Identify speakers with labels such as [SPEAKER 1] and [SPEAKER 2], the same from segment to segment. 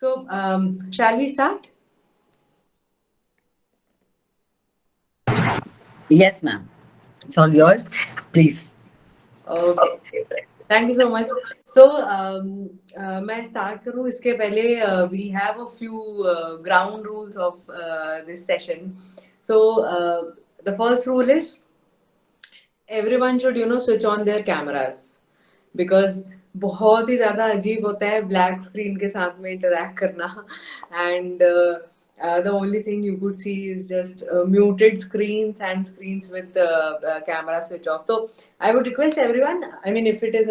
[SPEAKER 1] So, shall we start?
[SPEAKER 2] Yes, ma'am. It's all yours. Please.
[SPEAKER 1] Okay. Thank you so much. So, मैं start करूँ इसके पहले we have a few ground rules of this session. So, the first rule is everyone should switch on their cameras because बहुत ही ज़्यादा अजीब होता है black screen के साथ में interact करना and the only thing you could see is just muted screens and screens with the camera switch off. So I would request everyone. I mean, if it is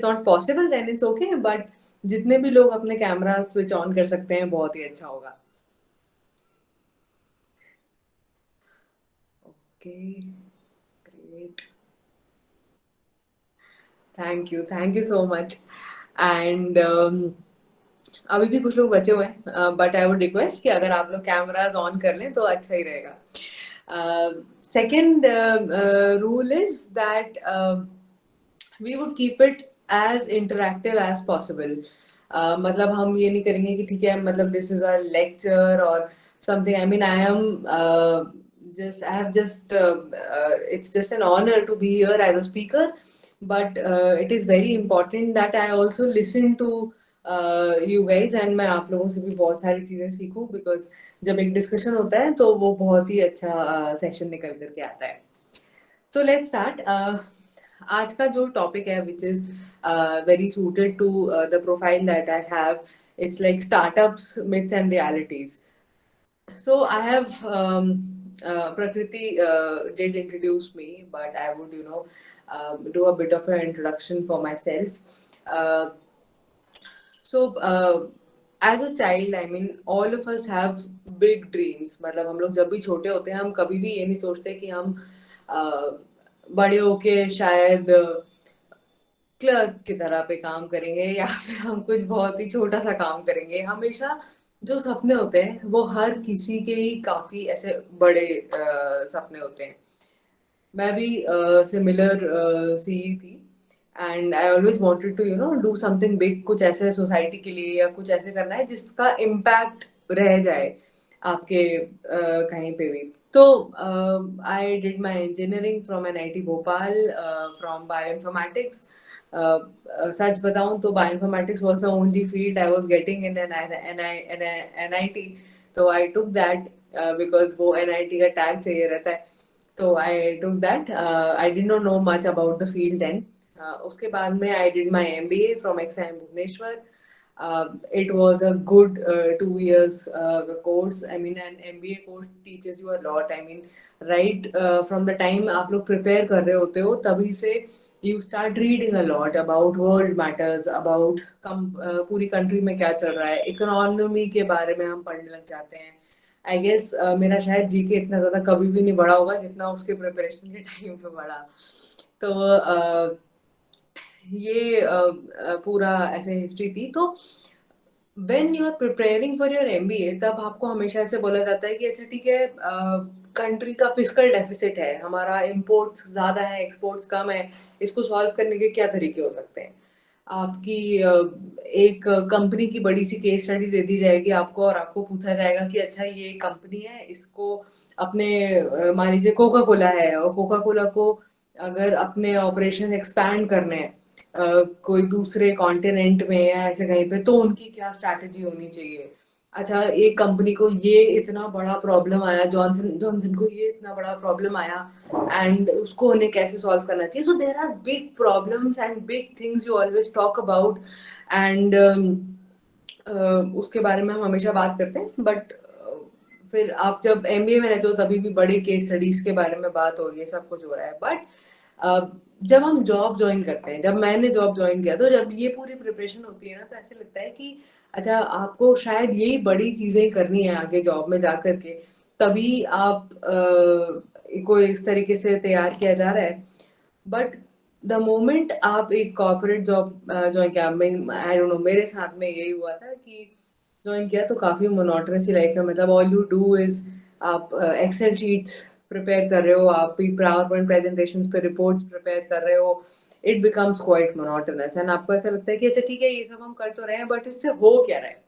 [SPEAKER 1] not possible, then it's okay. But जितने भी लोग अपने camera switch on कर सकते हैं बहुत ही अच्छा होगा. Okay, great. Thank you so much. And अभी भी कुछ लोग बचे हुए हैं बट आई वुड रिक्वेस्ट कि अगर आप लोग कैमराज ऑन कर लें तो अच्छा ही रहेगा. Second rule is that we would keep it as interactive as possible. मतलब हम ये नहीं करेंगे कि ठीक है मतलब दिस इज अ लेक्चर और something. I mean I have just it's just an honor to be here as a speaker, but it is very important that I also listen to you guys and मैं आप लोगों से भी बहुत सारी चीजें सीखूं because जब एक डिस्कशन होता है तो वो बहुत ही अच्छा सेशन निकल करके आता है. So let's start. आज का जो टॉपिक है which is very suited to the profile that I have. It's like startups, myths and realities. So I have Prakriti did introduce me, but I would do a bit of an introduction for myself. Uh, so as a child, I mean, all of us have big dreams. मतलब हम लोग जब भी छोटे होते हैं हम कभी भी ये नहीं सोचते कि हम बड़े होके शायद क्लर्क की तरह पे काम करेंगे या फिर हम कुछ बहुत ही छोटा सा काम करेंगे. हमेशा जो सपने होते हैं वो हर किसी के ही काफी ऐसे बड़े सपने होते हैं. मैं भी सिमिलर सी ही थी and I always wanted to do something big. कुछ ऐसे सोसाइटी के लिए या कुछ ऐसे करना है जिसका इम्पैक्ट रह जाए आपके कहीं पे भी. तो I did my engineering from NIT Bhopal from bioinformatics. सच बताऊं तो bioinformatics was the only field I was getting in NIT. तो आई टुक दैट बिकॉज वो एनआईटी का टैग चाहिए रहता है. तो I took that. I did not know much about the field then. उसके बाद में I did my MBA from XIM Bhubaneswar. It was a good 2 years course. I mean, an MBA course teaches you a lot. I mean, right from the time आप लोग prepare कर रहे होते हो तभी से you start reading a lot about world matters, about पूरी country में क्या चल रहा है, economy के बारे में हम पढ़ने लग जाते हैं. आई गेस मेरा शायद जी के इतना ज्यादा कभी भी नहीं बढ़ा होगा जितना उसके प्रिपरेशन के टाइम पे बढ़ा. तो ये पूरा ऐसे हिस्ट्री थी. तो when you are preparing for your MBA तब आपको हमेशा ऐसे बोला जाता है कि अच्छा ठीक है कंट्री का फिस्कल डेफिसिट है, हमारा इम्पोर्ट्स ज्यादा है एक्सपोर्ट्स कम है, इसको सॉल्व करने के क्या तरीके हो सकते हैं. आपकी एक कंपनी की बड़ी सी केस स्टडी दे दी जाएगी आपको और आपको पूछा जाएगा कि अच्छा ये कंपनी है, इसको अपने मान लीजिए कोका कोला है और कोका कोला को अगर अपने ऑपरेशन एक्सपैंड करने हैं कोई दूसरे कॉन्टिनेंट में या ऐसे कहीं पे तो उनकी क्या स्ट्रैटेजी होनी चाहिए. अच्छा एक कंपनी को ये इतना बड़ा प्रॉब्लम आया, जॉनसन जॉनसन को ये इतना बड़ा प्रॉब्लम आया एंड उसको उन्हें कैसे सॉल्व करना चाहिए. So there are big problems and big things you always talk about and उसके बारे में हम हमेशा बात करते हैं. बट फिर आप जब एमबीए में रहते हो तभी भी बड़े केस स्टडीज के बारे में बात हो रही है, सब कुछ हो रहा है. बट जब हम जॉब ज्वाइन करते हैं, जब मैंने जॉब ज्वाइन किया तो जब ये पूरी प्रिपरेशन होती है ना तो ऐसे लगता है कि अच्छा आपको शायद यही बड़ी चीजें करनी है आगे जॉब में जाकर के, तभी आप को इस तरीके से तैयार किया जा रहा है. बट द मोमेंट आप एक कॉर्पोरेट जॉब ज्वाइन किया, आई डोंट नो मेरे साथ में यही हुआ था कि ज्वाइन किया तो काफी मोनोटोनस लाइफ है. मतलब ऑल यू डू इज आप एक्सेल शीट्स प्रिपेयर कर रहे हो, आप भी पावर पॉइंट प्रेजेंटेशंस पे रिपोर्ट्स प्रिपेयर कर रहे हो, it becomes quite monotonous and आपको ऐसा लगता है कि अच्छा ठीक है ये सब हम कर तो रहे हैं but इससे हो क्या रहा है,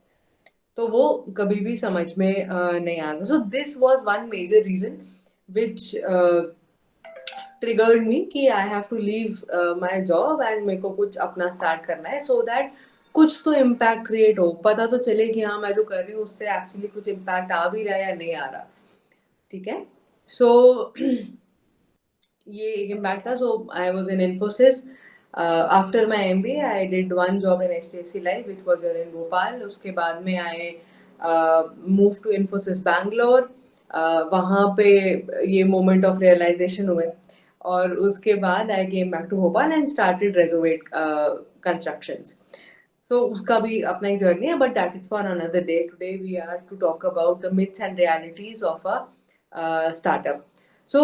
[SPEAKER 1] तो वो कभी भी समझ में नहीं आता. So this was one major reason which triggered me कि I have to leave my job and मेरे को कुछ अपना start करना है, so that कुछ तो impact create हो, पता तो चले कि हाँ मैं जो कर रही हूँ उससे actually कुछ impact आ भी रहा है या नहीं आ रहा. ठीक है. So ये एक impact था. So I was in Infosys. After my MBA, I did one job in HDFC Life, which was here in Bhopal. उसके बाद में I moved to Infosys Bangalore. वहाँ पे ये moment of realization हुए और उसके बाद I came back to Bhopal and started Resolute Constructions. So उसका भी अपना ही journey है, but that is for another day. Today we are to talk about the myths and realities of a startup. So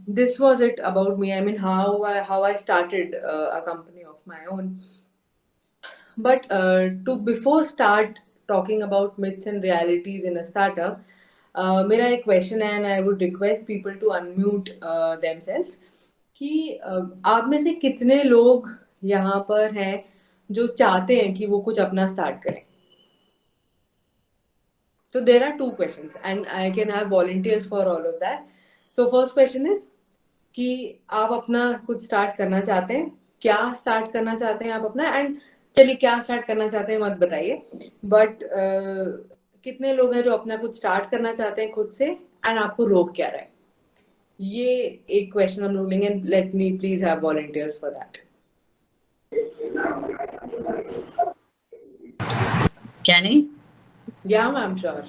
[SPEAKER 1] this was it about me. I mean, how I started a company of my own. But to before start talking about myths and realities in a startup, मेरा एक question है and I would request people to unmute themselves कि आप में से कितने लोग यहाँ पर हैं जो चाहते हैं कि वो कुछ अपना start करें. So there are two questions and I can have volunteers for all of that. So first question is कि आप अपना कुछ स्टार्ट करना चाहते हैं, क्या स्टार्ट करना चाहते हैं आप अपना, एंड चलिए क्या स्टार्ट करना चाहते हैं मत बताइए, बट कितने लोग हैं जो अपना कुछ स्टार्ट करना चाहते हैं खुद से एंड आपको रोक क्या रहा है. ये एक क्वेश्चन हम लोग लेंगे and let me please have volunteers for that.
[SPEAKER 2] Can I?
[SPEAKER 1] या ma'am sure.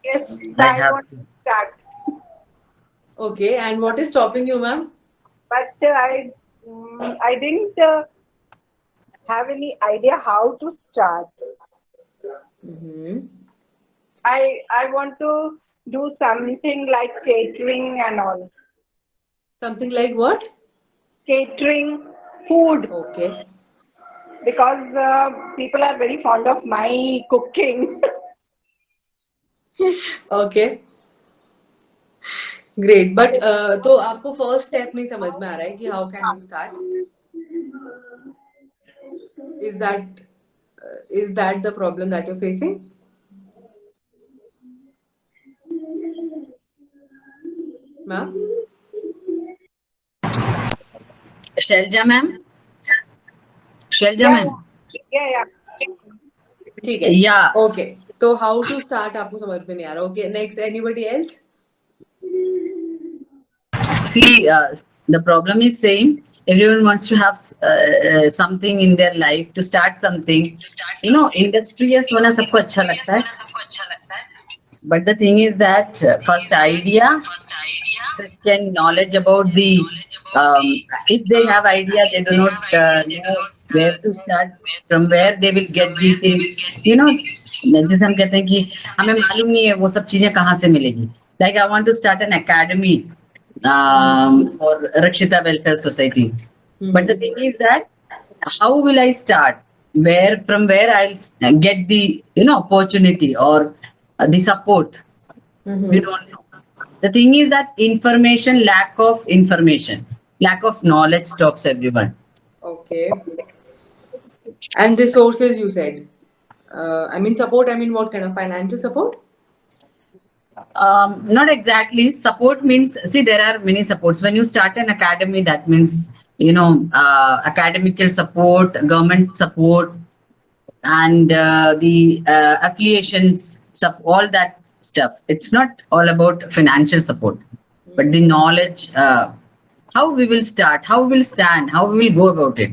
[SPEAKER 3] Yes,
[SPEAKER 2] I
[SPEAKER 3] I
[SPEAKER 2] have
[SPEAKER 3] want
[SPEAKER 2] to.
[SPEAKER 3] to start,
[SPEAKER 1] okay and what is stopping you ma'am.
[SPEAKER 3] but I didn't have any idea how to start. I want to do something like catering and all.
[SPEAKER 1] Something like what.
[SPEAKER 3] Catering food,
[SPEAKER 1] okay.
[SPEAKER 3] because people are very fond of my cooking.
[SPEAKER 1] Okay great. But तो आपको first step नहीं समझ में आ रहा है कि how can you start. Is that the problem that you're facing? Ma'am?
[SPEAKER 2] Shelja ma'am. Shelja
[SPEAKER 3] Yeah,
[SPEAKER 2] ma'am.
[SPEAKER 3] yeah.
[SPEAKER 1] ठीक है.
[SPEAKER 2] Yeah.
[SPEAKER 1] ओके तो हाउ टू स्टार्ट आपको समझ में नहीं आ रहा. Okay next anybody else.
[SPEAKER 2] See, the problem is same. Everyone wants to have something in their life to start something. You know, industrious होना सबको अच्छा लगता है. But the thing is that first idea, second knowledge about the. If they have idea, they do not know where to start. From where they will get the things. You know, जैसे हम कहते हैं कि हमें मालूम नहीं है वो सब चीजें कहाँ से मिलेगी. Like I want to start an academy for Rakshita Welfare Society. But the thing is that how will I start? From where I'll get the opportunity or the support? We don't know. The thing is that lack of information, lack of knowledge stops everyone.
[SPEAKER 1] Okay. And resources you said. I mean support. I mean what kind of financial support?
[SPEAKER 2] Not exactly. Support means, see, there are many supports. When you start an academy, that means, academical support, government support, and the affiliations, all that stuff. It's not all about financial support, but the knowledge, how we will start, how we will stand, how we will go about it.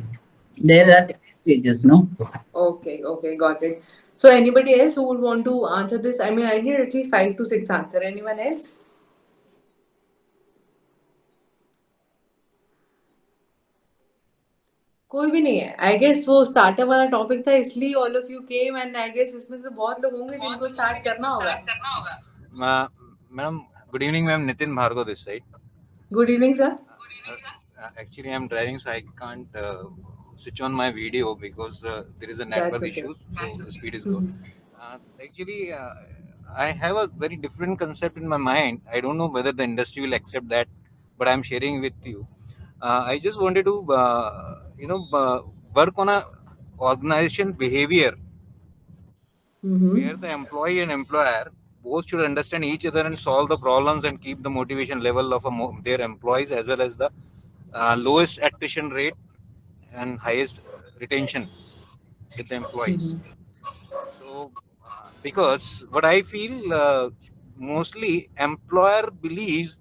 [SPEAKER 2] There are stages, no?
[SPEAKER 1] Okay, got it. So anybody else who would want to answer this? I mean, I need at least 5 to 6 answer. Anyone else? कोई भी नहीं है. I guess वो startup वाला topic था इसलिए all of you came and I guess इसमें से बहुत लोग होंगे जिनको स्टार्ट करना होगा.
[SPEAKER 4] Madam, good evening, ma'am. Nitin Bhargav this side.
[SPEAKER 1] Good evening sir.
[SPEAKER 4] Actually, I'm driving, so I can't switch on my video because there is a network
[SPEAKER 1] okay.
[SPEAKER 4] issue, so the speed is good. Actually, I have a very different concept in my mind. I don't know whether the industry will accept that, but I'm sharing with you. I just wanted to work on a organization behavior where the employee and employer both should understand each other and solve the problems and keep the motivation level of their employees, as well as the lowest attrition rate and highest retention with the employees. So, because what I feel, mostly employer believes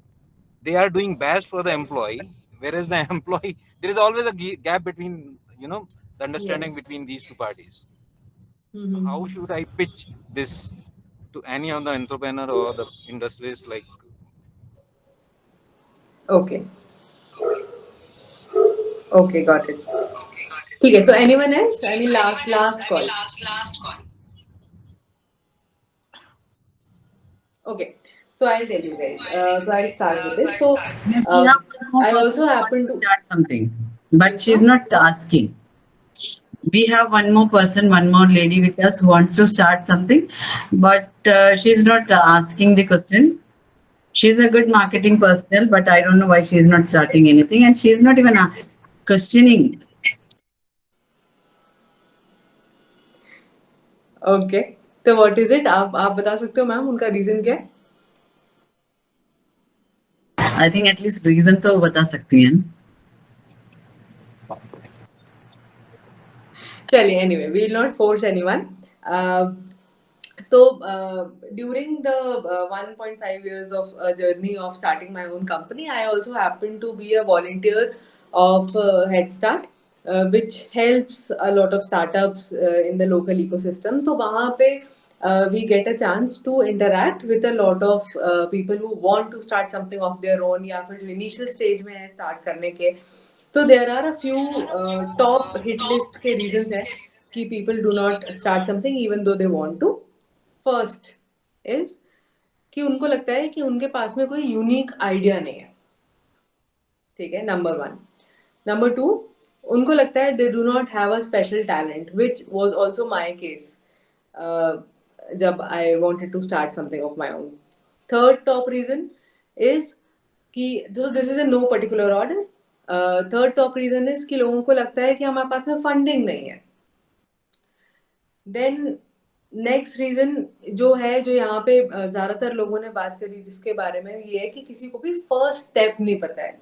[SPEAKER 4] they are doing best for the employee, whereas the employee, there is always a gap between, the
[SPEAKER 1] Yes.
[SPEAKER 4] understanding between these two parties. So how should I pitch this to any of the entrepreneur or the industrialist? Like,
[SPEAKER 1] Okay. Okay, got it. ठीक है. So anyone else? I mean, last call. Okay. So I'll tell you guys. So I'll start with this. So
[SPEAKER 2] Yes, we have one more
[SPEAKER 1] I
[SPEAKER 2] person
[SPEAKER 1] also
[SPEAKER 2] who wants
[SPEAKER 1] happen
[SPEAKER 2] to
[SPEAKER 1] to.
[SPEAKER 2] start something, but she's
[SPEAKER 1] Huh?
[SPEAKER 2] not asking. We have one more person, one more lady with us who wants to start something, but she's not asking the question. She's a good marketing personnel, but I don't know why she's not starting anything, and she's not even questioning.
[SPEAKER 1] Okay. तो what is it? आप बता सकते हो ma'am उनका reason क्या है?
[SPEAKER 2] I think at least reason तो वो बता सकती हैं.
[SPEAKER 1] चलिए, anyway, we will not force anyone. So during the 1.5 years of journey of starting my own company, I also happen to be a volunteer of Head Start, which helps a lot of startups in the local ecosystem. So वहाँ पे we get a chance to interact with a lot of people who want to start something of their own या फिर जो initial stage में है start करने के. So there are a few top hit list के reasons है कि people do not start something even though they want to. First is कि उनको लगता है कि उनके पास में कोई यूनिक आइडिया नहीं है. ठीक है, नंबर 1. नंबर 2, उनको लगता है they do not have a special talent, which was also my case जब I wanted to start something of my own. Third top reason is कि जो this is a no particular order. Third top reason is कि लोगों को लगता है कि हमारे पास में फंडिंग नहीं है. देन नेक्स्ट रीजन जो है, जो यहाँ पे ज्यादातर लोगों ने बात करी जिसके बारे में, ये है कि किसी को भी फर्स्ट स्टेप नहीं पता है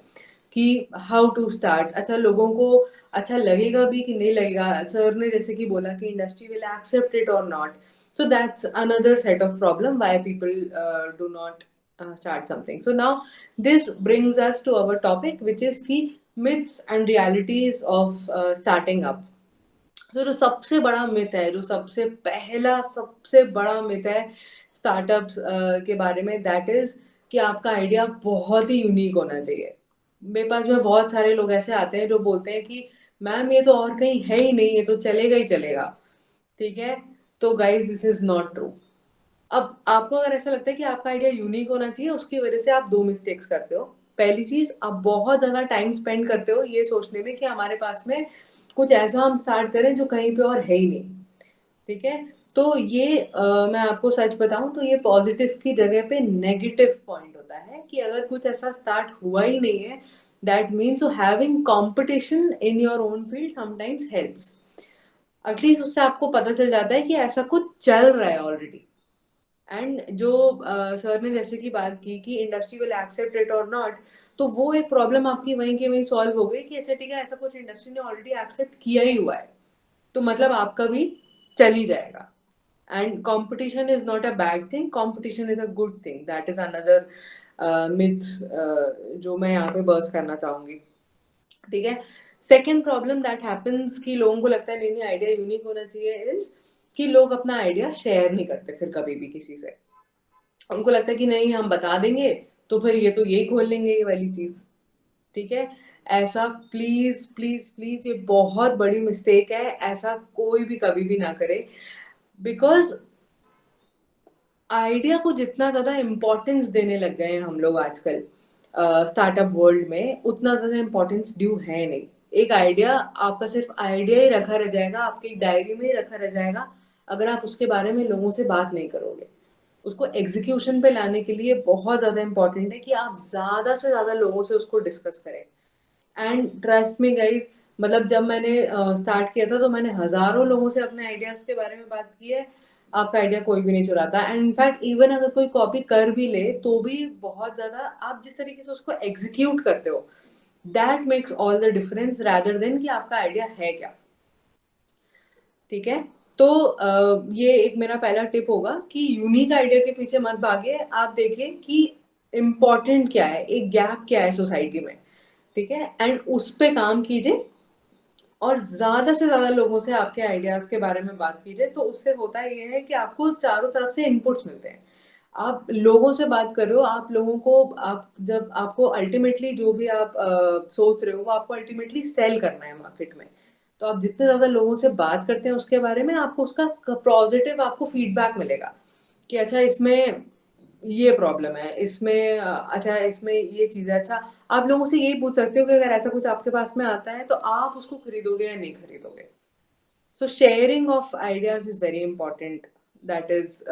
[SPEAKER 1] कि हाउ टू स्टार्ट. अच्छा, लोगों को अच्छा लगेगा भी कि नहीं लगेगा. सर ने जैसे कि बोला कि इंडस्ट्री विल एक्सेप्ट इट और not. So that's another set of problem why people do not start something. So now this brings us to our topic, which is the myths and realities of starting up. तो जो सबसे बड़ा myth है, जो सबसे बड़ा myth है startups के बारे में, दैट इज कि आपका आइडिया बहुत ही यूनिक होना चाहिए. मेरे पास में बहुत सारे लोग ऐसे आते हैं जो बोलते हैं कि मैम ये तो और कहीं है ही नहीं, ये तो चलेगा ही चलेगा. ठीक है, तो guys this is not true. अब आपको अगर ऐसा लगता है कि आपका आइडिया यूनिक होना चाहिए, उसकी वजह से आप 2 मिस्टेक्स करते हो. पहली चीज, आप बहुत ज्यादा टाइम स्पेंड करते हो ये सोचने में कि हमारे पास में कुछ ऐसा हम स्टार्ट करें जो कहीं पे और है ही नहीं. ठीक है, तो ये मैं आपको सच बताऊं तो ये पॉजिटिव की जगह पे नेगेटिव पॉइंट होता है कि अगर कुछ ऐसा स्टार्ट हुआ ही नहीं है, that means having competition in your own field sometimes helps. At least उससे आपको पता चल जाता है कि ऐसा कुछ चल रहा है ऑलरेडी. एंड जो सर ने जैसे की बात की कि इंडस्ट्री विल एक्सेप्ट इट और नॉट, तो वो एक प्रॉब्लम आपकी वहीं के वहीं सॉल्व हो गई कि अच्छा ठीक है, ऐसा कुछ इंडस्ट्री ने ऑलरेडी एक्सेप्ट किया ही हुआ है, तो मतलब आपका भी चल ही जाएगा. And competition is not a bad thing, competition is a good thing. That is another myth जो मैं यहाँ पे बर्स्ट करना चाहूंगी. ठीक है, सेकेंड प्रॉब्लम दैट हैपेंस कि लोगों को लगता है नहीं नहीं आइडिया यूनिक होना चाहिए, इज कि लोग अपना आइडिया शेयर नहीं करते फिर कभी भी किसी से. उनको लगता है कि नहीं हम बता देंगे तो फिर ये तो यही खोल लेंगे ये वाली चीज. ठीक है, ऐसा प्लीज प्लीज प्लीज, ये बहुत बड़ी मिस्टेक है. ऐसा कोई भी कभी भी ना करे, बिकॉज आइडिया को जितना ज्यादा इम्पोर्टेंस देने लग गए हैं हम लोग आजकल स्टार्टअप वर्ल्ड में, उतना ज्यादा इम्पोर्टेंस ड्यू है नहीं. एक आइडिया आपका सिर्फ आइडिया ही रखा रह जाएगा, आपकी डायरी में ही रखा रह जाएगा अगर आप उसके बारे में लोगों से बात नहीं करोगे. उसको एग्जीक्यूशन पे लाने के लिए बहुत ज्यादा इंपॉर्टेंट है कि आप ज्यादा से ज्यादा लोगों से उसको डिस्कस करें. एंड ट्रस्ट मी गाइज, मतलब जब मैंने स्टार्ट किया था तो मैंने हजारों लोगों से अपने आइडियाज के बारे में बात की है। आपका आइडिया कोई भी नहीं चुराता, एंड इनफैक्ट इवन अगर कोई कॉपी कर भी ले तो भी बहुत ज्यादा आप जिस तरीके से उसको एग्जीक्यूट करते हो, that makes all the difference rather than कि आपका आइडिया है क्या। ठीक है, तो ये एक मेरा पहला टिप होगा कि यूनिक आइडिया के पीछे मत भागे, आप देखिए कि इम्पोर्टेंट क्या है, एक गैप क्या है सोसाइटी में। ठीक है, एंड उस पे काम कीजिए और ज्यादा से ज्यादा लोगों से आपके आइडियाज के बारे में बात कीजिए। तो उससे होता ये है कि आपको चारों तरफ से इनपुट्स मिलते हैं। आप लोगों से बात कर रहे हो, आप लोगों को, आप जब आपको अल्टीमेटली जो भी आप सोच रहे हो वो आपको अल्टीमेटली सेल करना है मार्केट में। तो आप जितने ज्यादा लोगों से बात करते हैं उसके बारे में, आपको उसका पॉजिटिव आपको फीडबैक मिलेगा कि अच्छा इसमें ये प्रॉब्लम है, इसमें अच्छा इसमें ये चीज है। अच्छा, आप लोगों से यही पूछ सकते हो कि अगर ऐसा कुछ आपके पास में आता है तो आप उसको खरीदोगे या नहीं खरीदोगे। सो sharing of ideas is very important, that is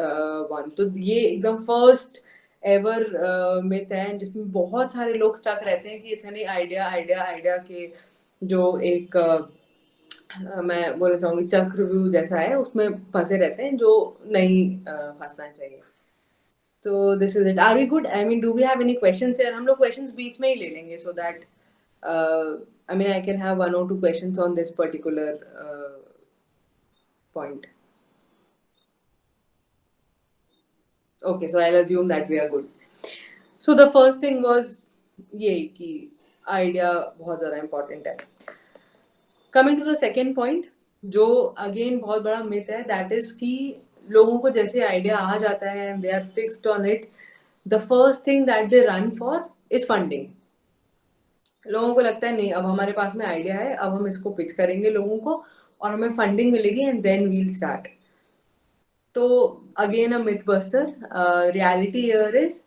[SPEAKER 1] one. तो ये एकदम फर्स्ट एवर मिथ है जिसमें बहुत सारे लोग स्टक रहते हैं कि अच्छा नहीं, आइडिया आइडिया आइडिया के जो एक मैं बोलना चाहूंगी चक्रव्यूह जैसा है उसमें फंसे रहते हैं, जो नहीं फंसना चाहिए। तो this is it. Are we good? I mean, do we have any questions यार? हम लोग क्वेश्चंस बीच में ही ले लेंगे so that I mean I can have 1 or 2 questions on this particular point. Okay, so I'll assume that we are good. So the first thing was ये कि आइडिया बहुत ज़्यादा इम्पोर्टेंट है। Coming to the second point, जो again बहुत बड़ा myth है, that is कि लोगों को जैसे आइडिया आ जाता है and they are fixed on it, the first thing that they run for is funding. लोगों को लगता है नहीं, अब हमारे पास में आइडिया है, अब हम इसको पिच करेंगे लोगों को और हमें फंडिंग मिलेगी एंड देन वील स्टार्ट। तो again a myth buster, reality here is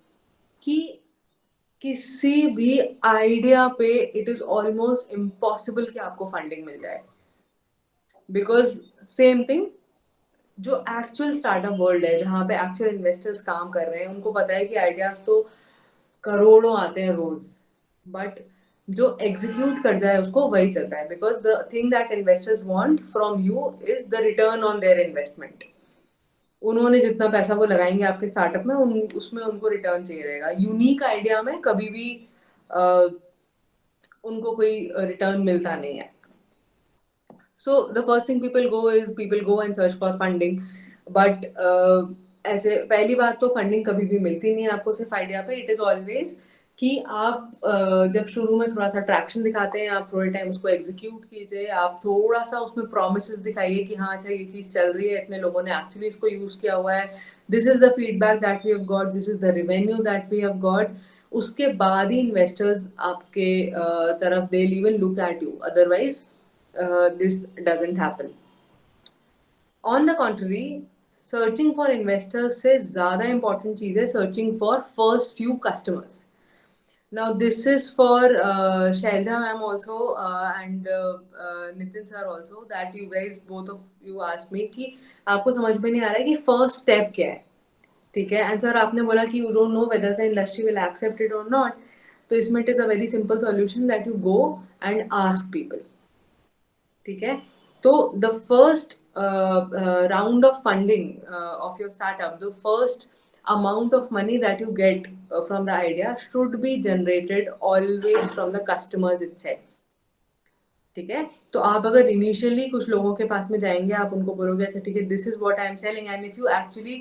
[SPEAKER 1] कि किसी भी आइडिया पे इट इज ऑलमोस्ट इम्पॉसिबल कि आपको फंडिंग मिल जाए, बिकॉज सेम थिंग, जो एक्चुअल स्टार्टअप वर्ल्ड है जहाँ पे एक्चुअल इन्वेस्टर्स काम कर रहे हैं उनको पता है कि आइडियाज तो करोड़ों आते हैं रोज, बट जो एग्जीक्यूट कर जाए उसको वही चलता है, because the thing that investors want from you is the return on their investment. उन्होंने जितना पैसा वो लगाएंगे आपके स्टार्टअप में उसमें उनको रिटर्न चाहिए रहेगा। यूनिक आइडिया में कभी भी uh, उनको कोई रिटर्न मिलता नहीं है। So the first thing people go and search for funding, but ऐसे पहली बात तो फंडिंग कभी भी मिलती नहीं है आपको सिर्फ आइडिया पे। इट इज ऑलवेज कि आप जब शुरू में थोड़ा सा ट्रैक्शन दिखाते हैं, आप थोड़े टाइम उसको एग्जीक्यूट कीजिए, आप थोड़ा सा उसमें प्रोमिसेस दिखाइए कि हाँ अच्छा ये चीज चल रही है, इतने लोगों ने एक्चुअली इसको यूज किया हुआ है, this is the feedback that we have got, this is the revenue that we have got. उसके बाद ही इन्वेस्टर्स आपके तरफ they even look at you, otherwise this doesn't happen. On the contrary, searching for investors से ज्यादा important चीज है searching for first few customers. Now this is for Shailja ma'am also and Nitin sir also, that you guys both of you asked me कि आपको समझ में नहीं आ रहा है कि फर्स्ट स्टेप क्या है। ठीक है, एंड सर आपने बोला कि you don't know whether the industry will accept it और नॉट। तो इसमें it is a very simple solution that you go and ask people. ठीक है, तो the first round of funding of your startup, the first amount of money that you get from the idea should be generated always from the customers itself. ठीक है, तो आप अगर initially कुछ लोगों के पास में जाएंगे, आप उनको बोलोगे अच्छा ठीक है this is what I am selling, and if you actually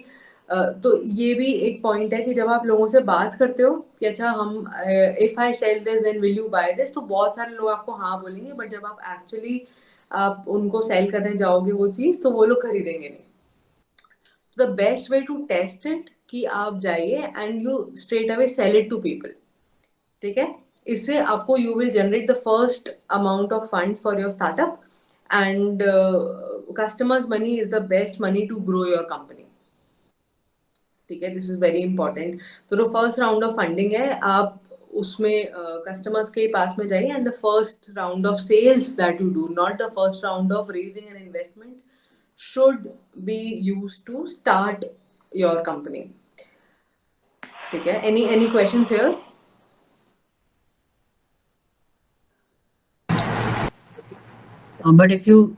[SPEAKER 1] तो ये भी एक पॉइंट है कि जब आप लोगों से बात करते हो कि अच्छा हम if I sell this then will you buy this, तो बहुत सारे लोग आपको हाँ बोलेंगे, बट जब आप एक्चुअली आप उनको सेल करने जाओगे वो चीज, तो वो लोग खरीदेंगे नहीं। The best way to test it कि आप जाइए and you straight away sell it to people. ठीक है, इससे आपको you will generate the first amount of funds for your startup, and customers money is the best money to grow your company. ठीक है, this is very important. तो जो first round of funding है, आप उसमें कस्टमर्स के पास में जाइए, and the first round of sales that you do, not the first round of raising an investment, should be used to start your company. ठीक है, any questions here?
[SPEAKER 2] But if you,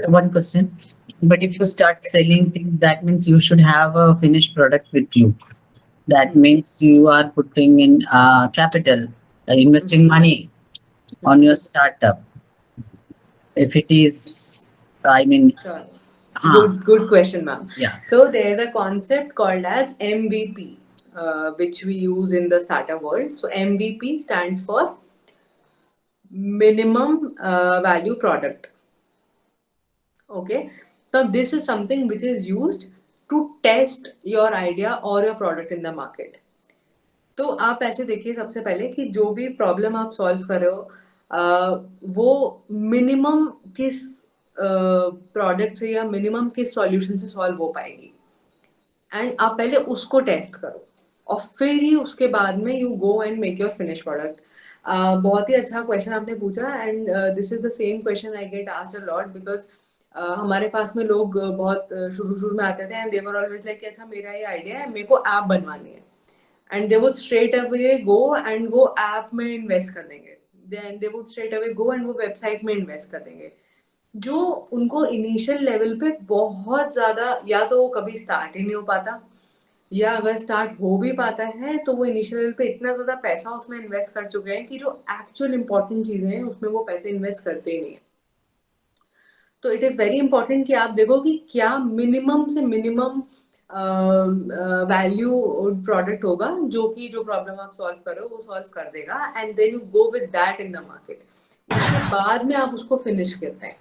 [SPEAKER 2] one question, but if you start selling things, that means you should have a finished product with you. That means you are putting in capital, investing money on your startup. If it is, I mean,
[SPEAKER 1] Sure.
[SPEAKER 2] huh,
[SPEAKER 1] Good question, ma'am.
[SPEAKER 2] yeah.
[SPEAKER 1] So there's a concept called as MVP, which we use in the startup world. So MVP stands for minimum value product. Okay. So this is something which is used to test your idea or your product in the market. तो आप ऐसे देखिए सबसे पहले कि जो भी problem आप सॉल्व कर रहे हो वो मिनिमम किस प्रोडक्ट से या मिनिमम किस सॉल्यूशन से सॉल्व हो पाएगी एंड आप पहले उसको टेस्ट करो और फिर ही उसके बाद में you go and make your finish product बहुत ही अच्छा क्वेश्चन आपने पूछा and this is the same question I get asked a lot because हमारे पास में लोग बहुत शुरू शुरू में आते थे and they were always like अच्छा मेरा ये आइडिया है मेरे को ऐप बनवानी है and they would straight away go and वो ऐप में इन्वेस्ट कर देंगे then they would straight away go and वो वेबसाइट में इन्वेस्ट कर देंगे जो उनको इनिशियल लेवल पे बहुत ज़्यादा या तो वो कभी स्टार्ट ही नहीं हो पाता या अगर स्टार्ट हो भी पाता है तो वो इनिशियल लेवल पे इतना ज़्यादा पैसा उसमें इन्वेस्ट कर चुके हैं कि जो एक्चुअल इंपॉर्टेंट चीज़ें हैं उसमें वो पैसे इन्वेस्ट करते ही नहीं है तो इट इज़ वेरी इंपॉर्टेंट कि आप देखो कि क्या मिनिमम से मिनिमम वैल्यू प्रोडक्ट होगा जो कि जो प्रॉब्लम आप सॉल्व कर रहे हो वो सॉल्व कर देगा and then you go with that in the market उसके बाद में आप उसको फिनिश करते हैं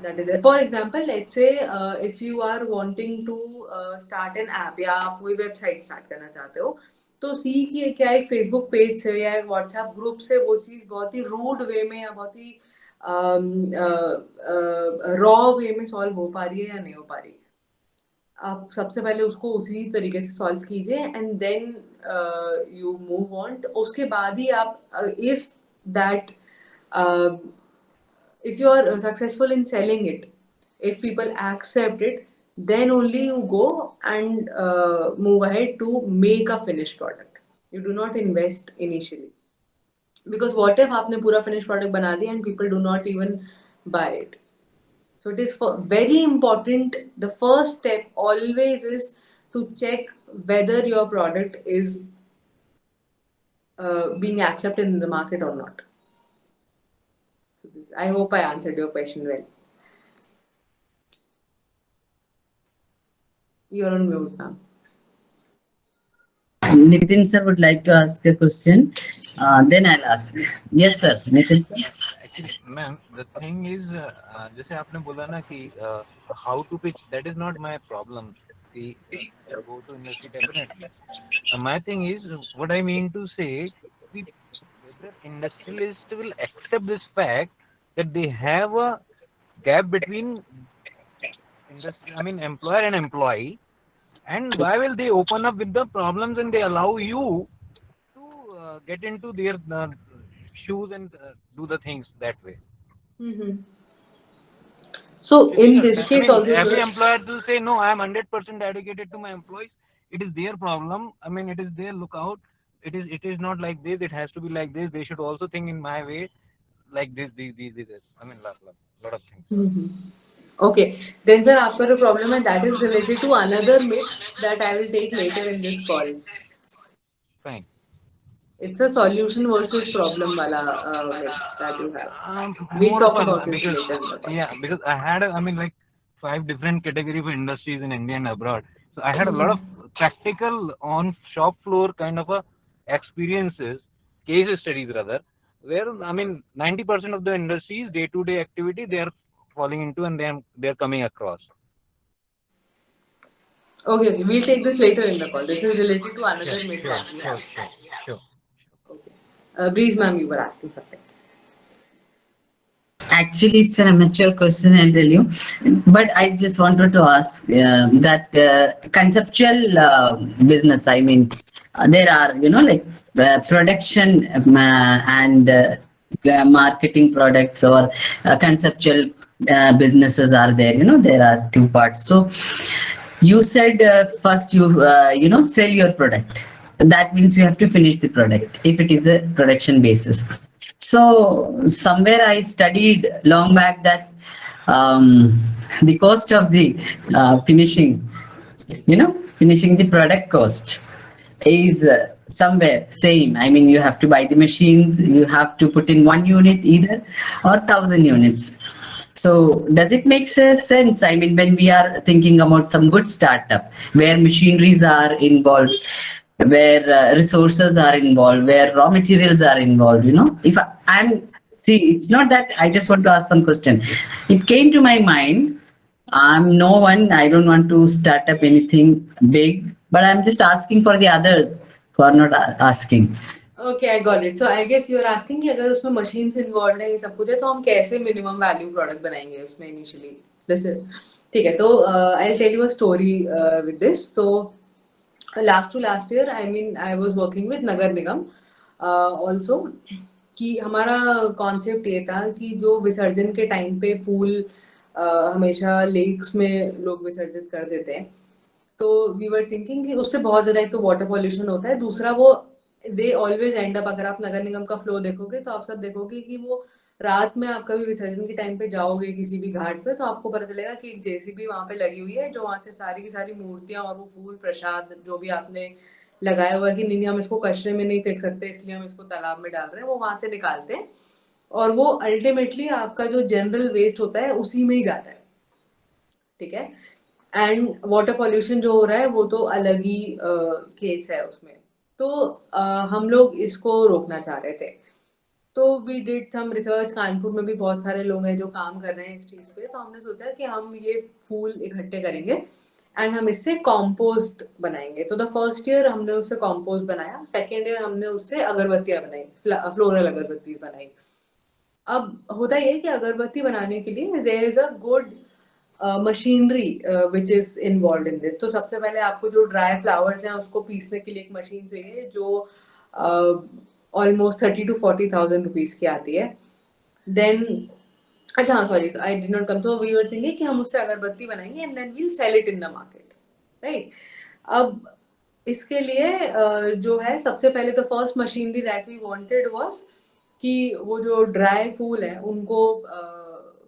[SPEAKER 1] that is it. For example, let's say if you are wanting to start an app या आप कोई वेबसाइट स्टार्ट करना चाहते हो तो सी कि क्या एक फेसबुक पेज से या एक व्हाट्सएप ग्रुप से वो चीज़ बहुत ही रूड वे में या बहुत ही रॉ वे में सॉल्व हो पा रही है या नहीं हो पा रही आप सबसे पहले उसको उसी तरीके से सॉल्व कीजिए and then you move on उसके बाद ही आप if that if you are successful in selling it if people accept it then only you go and move ahead to make a finished product you do not invest initially because what if आपने पूरा finished product बना दिया and people do not even buy it so it is very important the first step always is to check whether your product is being accepted in the market or not. I hope I answered your question well. You're on mute, ma'am.
[SPEAKER 2] Nitin sir would like to ask a question. Then I'll ask. Yes, sir. Nitin sir.
[SPEAKER 4] Actually, ma'am, the thing is, जैसे आपने बोला ना कि how to pitch, that is not my problem. See, go to industry definitely. My thing is, what I mean to say, whether industrialists will accept this fact that they have a gap between employer and employee, and why will they open up with the problems and they allow you to get into their shoes and do the things that way?
[SPEAKER 1] Mm-hmm. So in this case also,
[SPEAKER 4] every
[SPEAKER 1] sir,
[SPEAKER 4] employer will say, no, I am 100% dedicated to my employees. It is their problem. It is their lookout. It is not like this. It has to be like this. They should also think in my way, like this. Lot of things.
[SPEAKER 1] Mm-hmm. Okay, then sir, आपका जो problem है that is related to another myth that I will take later in this call.
[SPEAKER 4] Fine.
[SPEAKER 1] It's a solution versus problem wala myth that you have. We'll talk about this later in the call.
[SPEAKER 4] Yeah, because I had 5 different category of industries in India and abroad. So I had a lot of practical on shop floor kind of experiences, case studies rather, where 90% of the industries day-to-day activity they are falling into and they are coming across.
[SPEAKER 1] Okay, we'll take this later in the call. This is related to another myth that we have.
[SPEAKER 4] Sure.
[SPEAKER 1] Okay. Breeze ma'am, you were asking something.
[SPEAKER 2] Actually, it's an amateur question, I'll tell you. But I just wanted to ask that conceptual business, there are, production and marketing products or conceptual businesses are there, there are 2 parts. So you said first you, sell your product. That means you have to finish the product if it is a production basis. So somewhere I studied long back that the cost of the finishing, finishing the product cost is somewhere same. I mean, you have to buy the machines, you have to put in 1 unit either or 1,000 units. So does it make sense? I mean, when we are thinking about some good startup where machineries are involved, where resources are involved, where raw materials are involved, if I'm see, it's not that I just want to ask some question. It came to my mind. I'm no one, I don't want to start up anything big, but I'm just asking for the others who are not asking.
[SPEAKER 1] Okay, I got it. So I guess you're asking कि अगर उसमें machines involved है ये सब कुछ है तो हम कैसे minimum value product बनाएंगे उसमें initially. This is ठीक है. तो I'll tell you a story with this. So last to last year, I mean, I was working with Nagar Nigam also कि हमारा कॉन्सेप्ट ये था कि जो विसर्जन के टाइम पे फूल हमेशा लेक्स में लोग विसर्जित कर देते हैं, तो वी वर थिंकिंग कि उससे बहुत ज़्यादा एक तो वाटर पॉल्यूशन होता है, दूसरा वो दे ऑलवेज एंड अप, अगर आप नगर निगम का फ्लो देखोगे तो आप सब देखोगे कि वो रात में आप कभी विसर्जन के टाइम पे जाओगे किसी भी घाट पे तो आपको पता चलेगा कि एक जेसीबी वहाँ पे लगी हुई है जो वहाँ से सारी की सारी मूर्तियाँ और वो फूल प्रसाद जो भी आपने लगाया हुआ है कि नहीं हम इसको कचरे में नहीं फेंक सकते इसलिए हम इसको तालाब में डाल रहे हैं, वो वहाँ से निकालते हैं और वो अल्टीमेटली आपका जो जनरल वेस्ट होता है उसी में ही जाता है, ठीक है। एंड वाटर पॉल्यूशन जो हो रहा है वो तो अलग ही केस है उसमें। तो हम लोग इसको रोकना चाह रहे थे, तो we did some research. Kanpur में भी बहुत सारे लोग हैं जो काम कर रहे हैं इस चीज़ पे, तो हमने सोचा कि हम ये फूल इकट्ठे करेंगे एंड हम इससे कॉम्पोस्ट बनाएंगे। तो द फर्स्ट ईयर हमने उससे कॉम्पोस्ट बनाया, सेकेंड ईयर हमने उससे अगरबत्तियाँ बनाई, फ्लोरल अगरबत्ती बनाई। अब होता ये कि अगरबत्ती बनाने के लिए there is a good machinery which is involve in this. तो सबसे पहले आपको जो ड्राई फ्लावर्स हैं उसको पीसने के लिए एक मशीन चाहिए जो ऑलमोस्ट 30 to 40,000 रुपीज की आती है। देन अच्छा हाँ sorry I did not come, तो वी वर थिंकिंग कि हम उससे अगरबत्ती बनाएंगे and then we'll sell it in the market, right. अब इसके लिए जो है सबसे पहले तो first machinery that we wanted was कि वो जो ड्राई फूल है उनको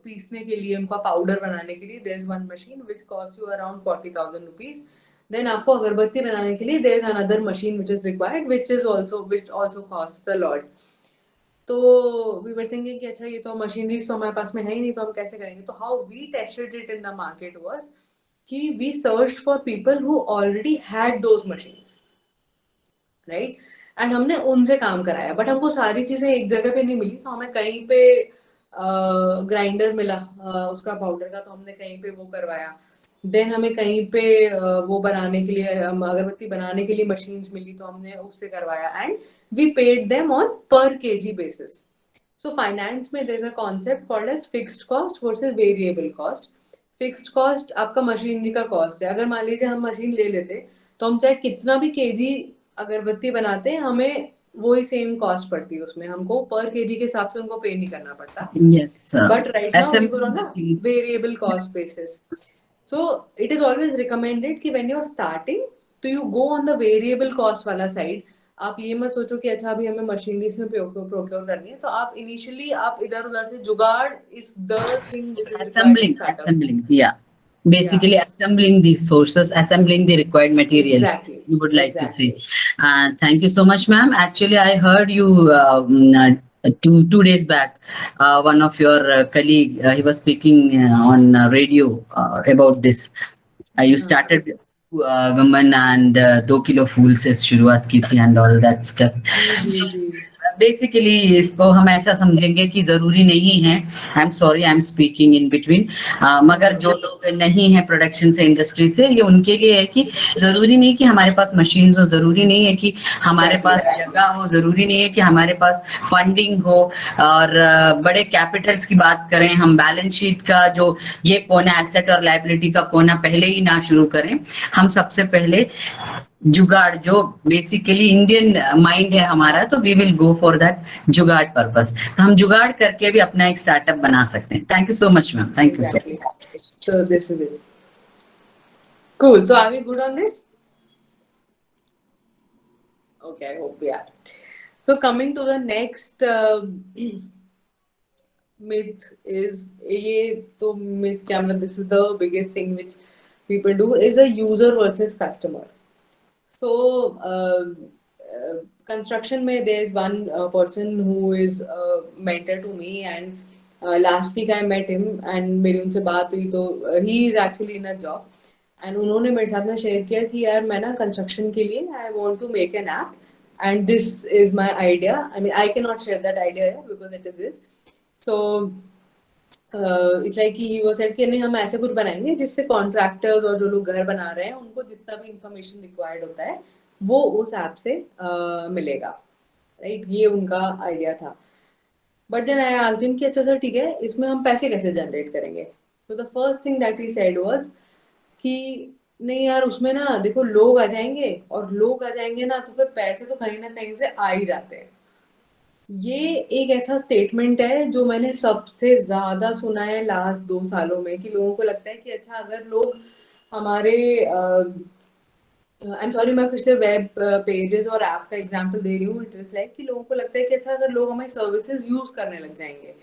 [SPEAKER 1] पीसने के लिए, उनका पाउडर बनाने के लिए there is one machine which cost you around 40,000 rupees. Then आपको अगरबत्ती बनाने के लिए there is another machine which is required which also cost a lot. तो वी वर थिंकिंग कि अच्छा ये तो मशीनरी तो हमारे पास में है ही नहीं, तो हम कैसे करेंगे। तो how we tested it in the market was कि we searched for people who already had those machines, right, and हमने उनसे काम कराया। बट हमको सारी चीजें एक जगह पे नहीं मिली, तो हमें कहीं पे ग्राइंडर मिला उसका पाउडर का, तो हमने कहीं पे वो करवाया। देन हमें कहीं पे वो बनाने के लिए अगरबत्ती बनाने के लिए मशीन्स मिली, तो हमने उससे करवाया and we paid them on per kg basis. So finance में there is a concept called as fixed cost versus variable cost. Fixed cost आपका मशीनरी का कॉस्ट है। अगर मान लीजिए हम मशीन ले लेते तो हम चाहे कितना भी केजी अगरबत्ती बनाते हैं हमें वही सेम कॉस्ट पड़ती है, उसमें हमको पर केजी के हिसाब से उनको पे नहीं करना पड़ता।
[SPEAKER 2] Yes,
[SPEAKER 1] but right now we were
[SPEAKER 2] assembling
[SPEAKER 1] on
[SPEAKER 2] the
[SPEAKER 1] uh
[SPEAKER 2] things.
[SPEAKER 1] Variable cost basis. So it is always recommended कि व्हेन यू आर स्टार्टिंग तो you go on the variable cost वाला साइड। आप ये मत सोचो कि अच्छा अभी हमें मशीनरीज में प्रोक्योर करनी है, तो आप इनिशियली आप इधर उधर से jugaad is the thing which is required to start up.
[SPEAKER 2] Assembling, yeah. Basically, assembling the sources, assembling the required material,
[SPEAKER 1] Exactly,
[SPEAKER 2] you would like to say.
[SPEAKER 1] exactly.
[SPEAKER 2] Thank you so much, ma'am. Actually, I heard you two days back. One of your colleague, he was speaking on radio about this. You started women and 2 kilo फूल से शुरुआत की थी and all that stuff.
[SPEAKER 1] जी।
[SPEAKER 2] Basically इसको हम ऐसा समझेंगे कि जरूरी नहीं है, I am sorry I am speaking in between, मगर जो लोग नहीं है प्रोडक्शन से, इंडस्ट्री से, ये उनके लिए है कि जरूरी नहीं कि हमारे पास मशीन्स हो, जरूरी नहीं है कि हमारे पास जगह हो, जरूरी नहीं है कि हमारे पास फंडिंग हो। और बड़े कैपिटल्स की बात करें हम, बैलेंस शीट का जो ये कोना, एसेट और लायबिलिटी का कोना पहले ही ना शुरू करें। हम सबसे पहले जुगाड़, जो बेसिकली इंडियन माइंड है हमारा, तो we will go for that jugaad purpose. तो हम जुगाड़ करके भी अपना एक स्टार्टअप बना सकते हैं। Thank you so much ma'am, thank you so much.
[SPEAKER 1] So this is it. Cool. So are we good on this? Okay, I hope we are. So coming to the next myth is, ये तो myth क्या मतलब, this is the biggest thing which people do, is a user versus customer. So construction में there is one person who is a mentor to me, and last week I met him and मेरी उनसे बात हुई, तो he is actually in a job, and उन्होंने मेरे साथ में शेयर किया कि यार मैं ना कंस्ट्रक्शन के लिए I want to make an app and this is my idea. I mean I cannot share that idea here because it is this. So it's like कि ही वाज सेड कि नहीं हम ऐसे कुछ बनाएंगे जिससे कॉन्ट्रैक्टर्स और जो लोग घर बना रहे हैं उनको जितना भी इंफॉर्मेशन रिक्वायर्ड होता है वो उस ऐप से मिलेगा, राइट? ये उनका आइडिया था. But then I asked him कि अच्छा सर ठीक है, इसमें हम पैसे कैसे जनरेट करेंगे? तो the first thing that he said was कि नहीं यार, उसमें ना देखो लोग आ जाएंगे, और लोग आ जाएंगे ना तो फिर पैसे तो कहीं ना कहीं से आ ही जाते हैं. ये एक ऐसा स्टेटमेंट है जो मैंने सबसे ज्यादा सुना है लास्ट 2 सालों में, कि लोगों को लगता है कि अच्छा अगर लोग हमारे आई एम सॉरी मैं फिर से वेब पेजेस और ऐप का एग्जांपल दे रही हूँ. इट इज लाइक कि लोगों को लगता है कि अच्छा अगर लोग हमारी सर्विसेज यूज करने लग जाएंगे,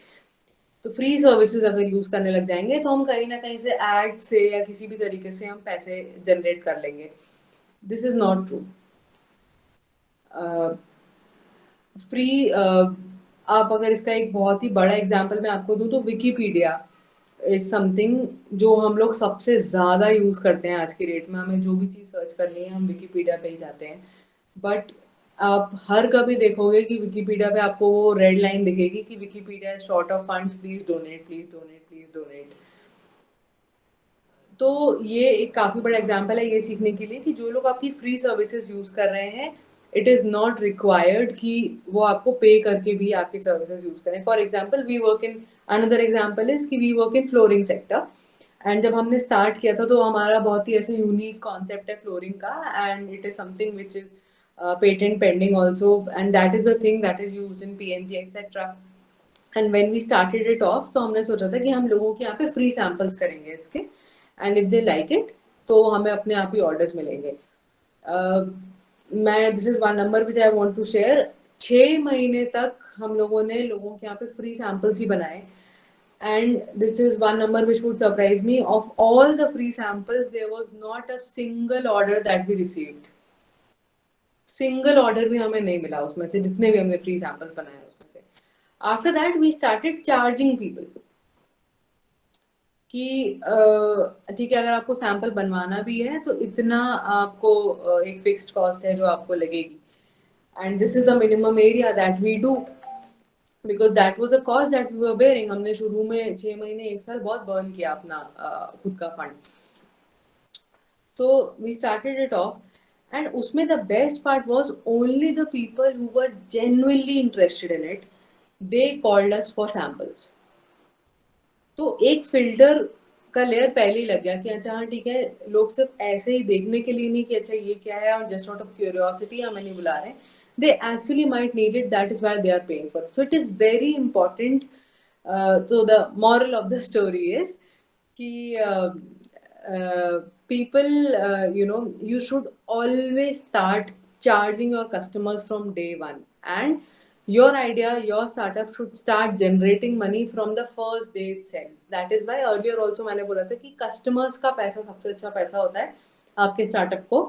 [SPEAKER 1] तो फ्री सर्विसेज अगर यूज करने लग जाएंगे तो हम कहीं ना कहीं से एड से या किसी भी तरीके से हम पैसे जनरेट कर लेंगे. This is not true. Free आप अगर इसका एक बहुत ही बड़ा एग्जांपल मैं आपको दूं तो विकीपीडिया इज समथिंग जो हम लोग सबसे ज़्यादा यूज़ करते हैं आज की डेट में. हमें जो भी चीज़ सर्च करनी है हम विकीपीडिया पे ही जाते हैं. बट आप हर कभी देखोगे कि विकीपीडिया पे आपको वो रेड लाइन दिखेगी कि Wikipedia is short of funds, please donate, please donate, please donate. तो ये एक काफ़ी बड़ा एग्जाम्पल है ये सीखने के लिए कि जो लोग आपकी फ्री सर्विसेज यूज़ कर रहे हैं, इट इज़ नॉट रिक्वायर्ड कि वो आपको पे करके भी आपकी सर्विसेज यूज़ करें. For example we work in, another example is कि we work in flooring sector. And जब हमने स्टार्ट किया था तो हमारा बहुत ही ऐसे यूनिक कॉन्सेप्ट है फ्लोरिंग का, and it is something which is patent pending also, and that is the thing that is use in PNG etcetera. And when we started it off तो हमने सोचा था कि हम लोगों के यहाँ पे फ्री सैम्पल्स करेंगे इसके, and if they like it तो हमें अपने आप ही ऑर्डर्स मिलेंगे. मैं this is one number which I want to share. 6 महीने तक हम लोगों ने लोगों के यहाँ पे फ्री सैम्पल्स ही बनाए, and this is one number which would surprise me. Of all the free samples there was not a single order that we received. Single order भी हमें नहीं मिला उसमें से, जितने भी हमने फ्री सैम्पल्स बनाए उसमें से. After that we started charging people कि ठीक है, अगर आपको सैंपल बनवाना भी है तो इतना आपको एक फिक्स्ड कॉस्ट है जो आपको लगेगी, and this is the minimum area that we do, because that was the cost that we were bearing. हमने शुरू में 6 महीने 1 साल बहुत बर्न किया अपना खुद का fund. So we started it off, and उसमें the best part was only the people who were genuinely interested in it, they called us for samples. तो एक फिल्टर का लेयर पहले ही लग गया कि अच्छा हाँ ठीक है, लोग सिर्फ ऐसे ही देखने के लिए नहीं कि अच्छा ये क्या है और जस्ट आउट ऑफ क्यूरियोसिटी हमें नहीं बुला रहे हैं, they actually might need it, that is why they are paying for it. So it is very important. तो the moral of the story is कि people you know, you should always start charging your customers from day one, and your idea, your startup should start generating money from the first day itself. That is why earlier also मैंने बोला था कि customers का पैसा सबसे अच्छा पैसा होता है आपके startup को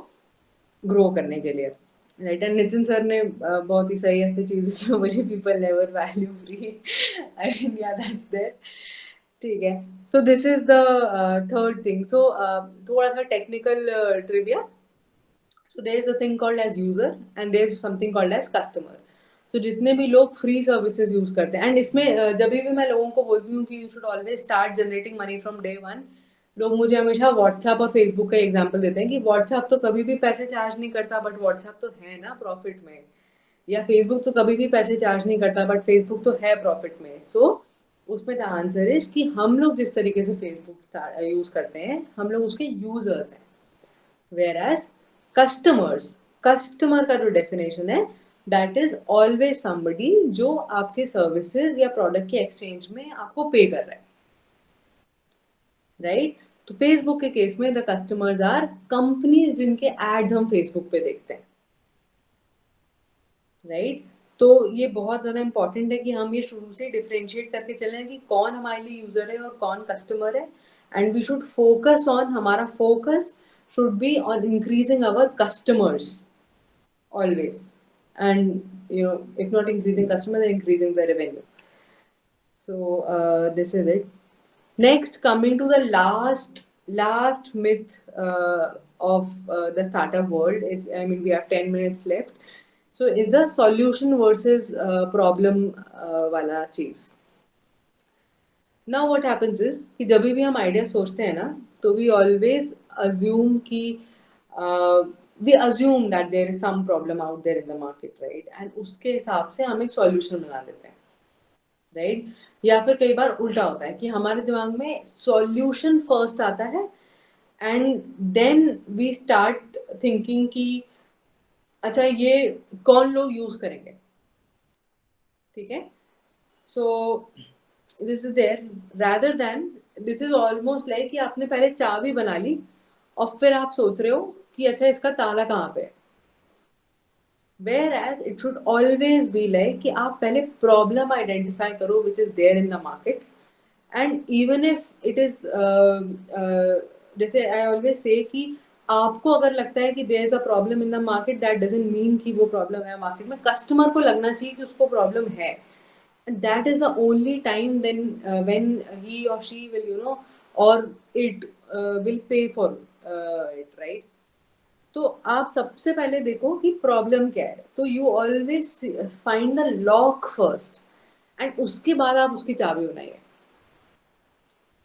[SPEAKER 1] grow करने के लिए, राइट? एंड नितिन सर ने बहुत ही सही ऐसी चीज़ जो बोली, people never value free. I mean yeah, that's there. ठीक है. So this is the third thing. So थोड़ा सा technical trivia. So there is a thing called as user and there is something called as customer. So जितने भी लोग free services use करते हैं, and इसमें जब भी मैं लोगों को बोलती हूँ कि you should always start generating money from day one, लोग मुझे हमेशा व्हाट्सएप और फेसबुक का एग्जांपल देते हैं कि व्हाट्सएप तो कभी भी पैसे चार्ज नहीं करता बट व्हाट्सएप तो है ना प्रॉफिट में, या फेसबुक तो कभी भी पैसे चार्ज नहीं करता बट फेसबुक तो है प्रॉफिट में. सो उसमें द आंसर इज कि हम लोग जिस तरीके से फेसबुक यूज करते हैं हम लोग उसके यूजर्स हैं, वेयर एज कस्टमर का जो डेफिनेशन है दैट इज ऑलवेज समबडी जो आपके सर्विसेज या प्रोडक्ट के एक्सचेंज में आपको पे कर रहा है, राइट? तो फेसबुक के केस में द कस्टमर्स आर कंपनीज जिनके एड्स हम फेसबुक पे देखते हैं, राइट? तो ये बहुत ज़्यादा इम्पॉर्टेंट है कि हम ये शुरू से डिफरेंशिएट करके चलें कि कौन हमारे लिए यूज़र है और कौन कस्टमर है, and we should focus on, हमारा focus should be on increasing our customers always, and if not increasing customer, then increasing the revenue. So this is it. Next, coming to the last myth of the startup world is, I mean, we have 10 minutes left. So is the solution versus problem wala cheez. Now what happens is कि जब भी हम idea सोचते हैं ना, तो we always assume कि we assume that there is some problem out there in the market, right? And उसके हिसाब से हम एक solution बना लेते हैं, right? या फिर कई बार उल्टा होता है कि हमारे दिमाग में solution first आता है and then we start thinking कि अच्छा ये कौन लोग यूज करेंगे, ठीक है? So this is there, rather than this is almost like कि आपने पहले चाबी बना ली और फिर आप सोच रहे हो कि अच्छा इसका ताला कहाँ पे है. Whereas it should always be like कि आप पहले problem identify करो which is there in the market, and even if it is जैसे I always say कि आपको अगर लगता है कि there is a problem in the market, that doesn't mean कि वो problem है market में. Customer को लगना चाहिए कि उसको problem है. And that is the only time then when he or she will or it will pay for it, right? तो आप सबसे पहले देखो कि प्रॉब्लम क्या है. तो you always find the lock first and उसके बाद आप उसकी चाबी बनाइए.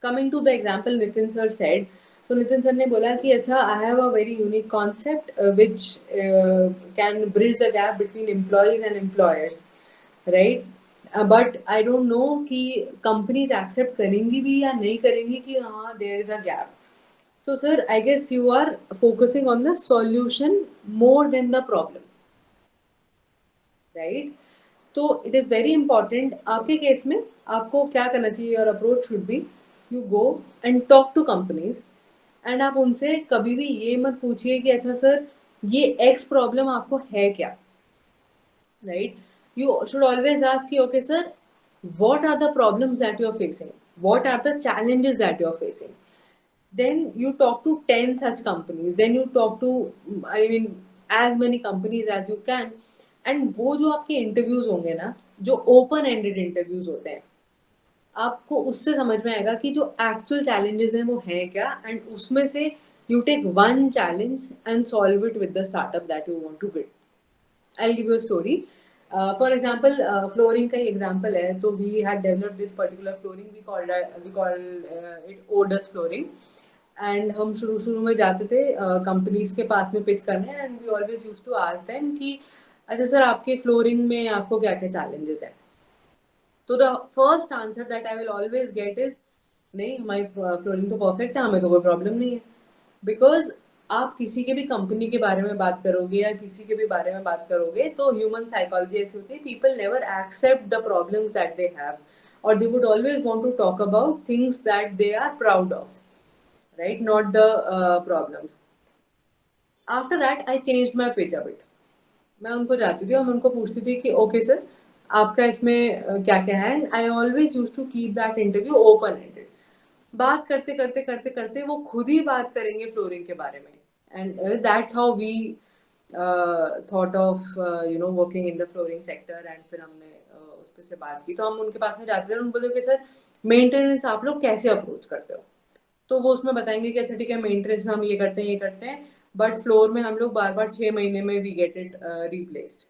[SPEAKER 1] Coming to the example Nitin sir said, तो नितिन सर ने बोला कि अच्छा I have a very unique concept which can bridge the gap between employees and employers, right? But I don't know कि कंपनीज एक्सेप्ट करेंगी भी या नहीं करेंगी कि हाँ there is a gap. So sir, I guess you are focusing on the solution more than the problem, right? So it is very important. आपके case में आपको क्या करना चाहिए? Your approach should be you go and talk to companies, and आप उनसे कभी भी ये मत पूछिए कि अच्छा सर ये X प्रॉब्लम आपको है क्या, right? You should always ask कि okay sir, what are the problems that you are facing? What are the challenges that you are facing? Then you talk to 10 such companies, then you talk to, I mean, as many companies as you can, and वो जो आपके interviews होंगे ना, जो open ended interviews होते हैं, आपको उससे समझ में आएगा कि जो एक्चुअल चैलेंजेस हैं वो हैं क्या, एंड उसमें से you take one challenge and solve it with the startup that you want to build. I'll give you a story. For example, flooring का एग्जाम्पल है. तो we had developed this particular flooring. We call it Odus flooring. And हम शुरू में जाते थे companies के पास में पिच करने, and we always used to ask them कि अच्छा सर आपके फ्लोरिंग में आपको क्या क्या चैलेंजेस हैं. तो the first answer that I will always get is नहीं, हमारी फ्लोरिंग तो परफेक्ट है, हमें तो कोई प्रॉब्लम नहीं है. बिकॉज आप किसी के भी कंपनी के बारे में बात करोगे या किसी के भी बारे में बात करोगे तो ह्यूमन साइकोलॉजी ऐसी होती है, people never accept the problems that they have, और they would always want to talk about things that they are proud of, right? Not the problems. After that, I changed my pitch a bit. मैं उनको जाती थी और मैं उनको पूछती थी कि ओके सर आपका इसमें क्या क्या है, and I always use to keep that interview open ended. बात करते करते करते करते वो खुद ही बात करेंगे फ्लोरिंग के बारे में, and that's how we thought of working in the flooring sector. And फिर हमने उस पर से बात की. तो हम उनके पास में जाते थे, उनको बोलते कि सर मेंटेनेंस आप लोग कैसे अप्रोच करते हो? तो वो उसमें बताएंगे कि अच्छा ठीक है मेंटेनेंस में हम ये करते हैं, बट फ्लोर में हम लोग बार 6 महीने में वी गेट इट रिप्लेस्ड.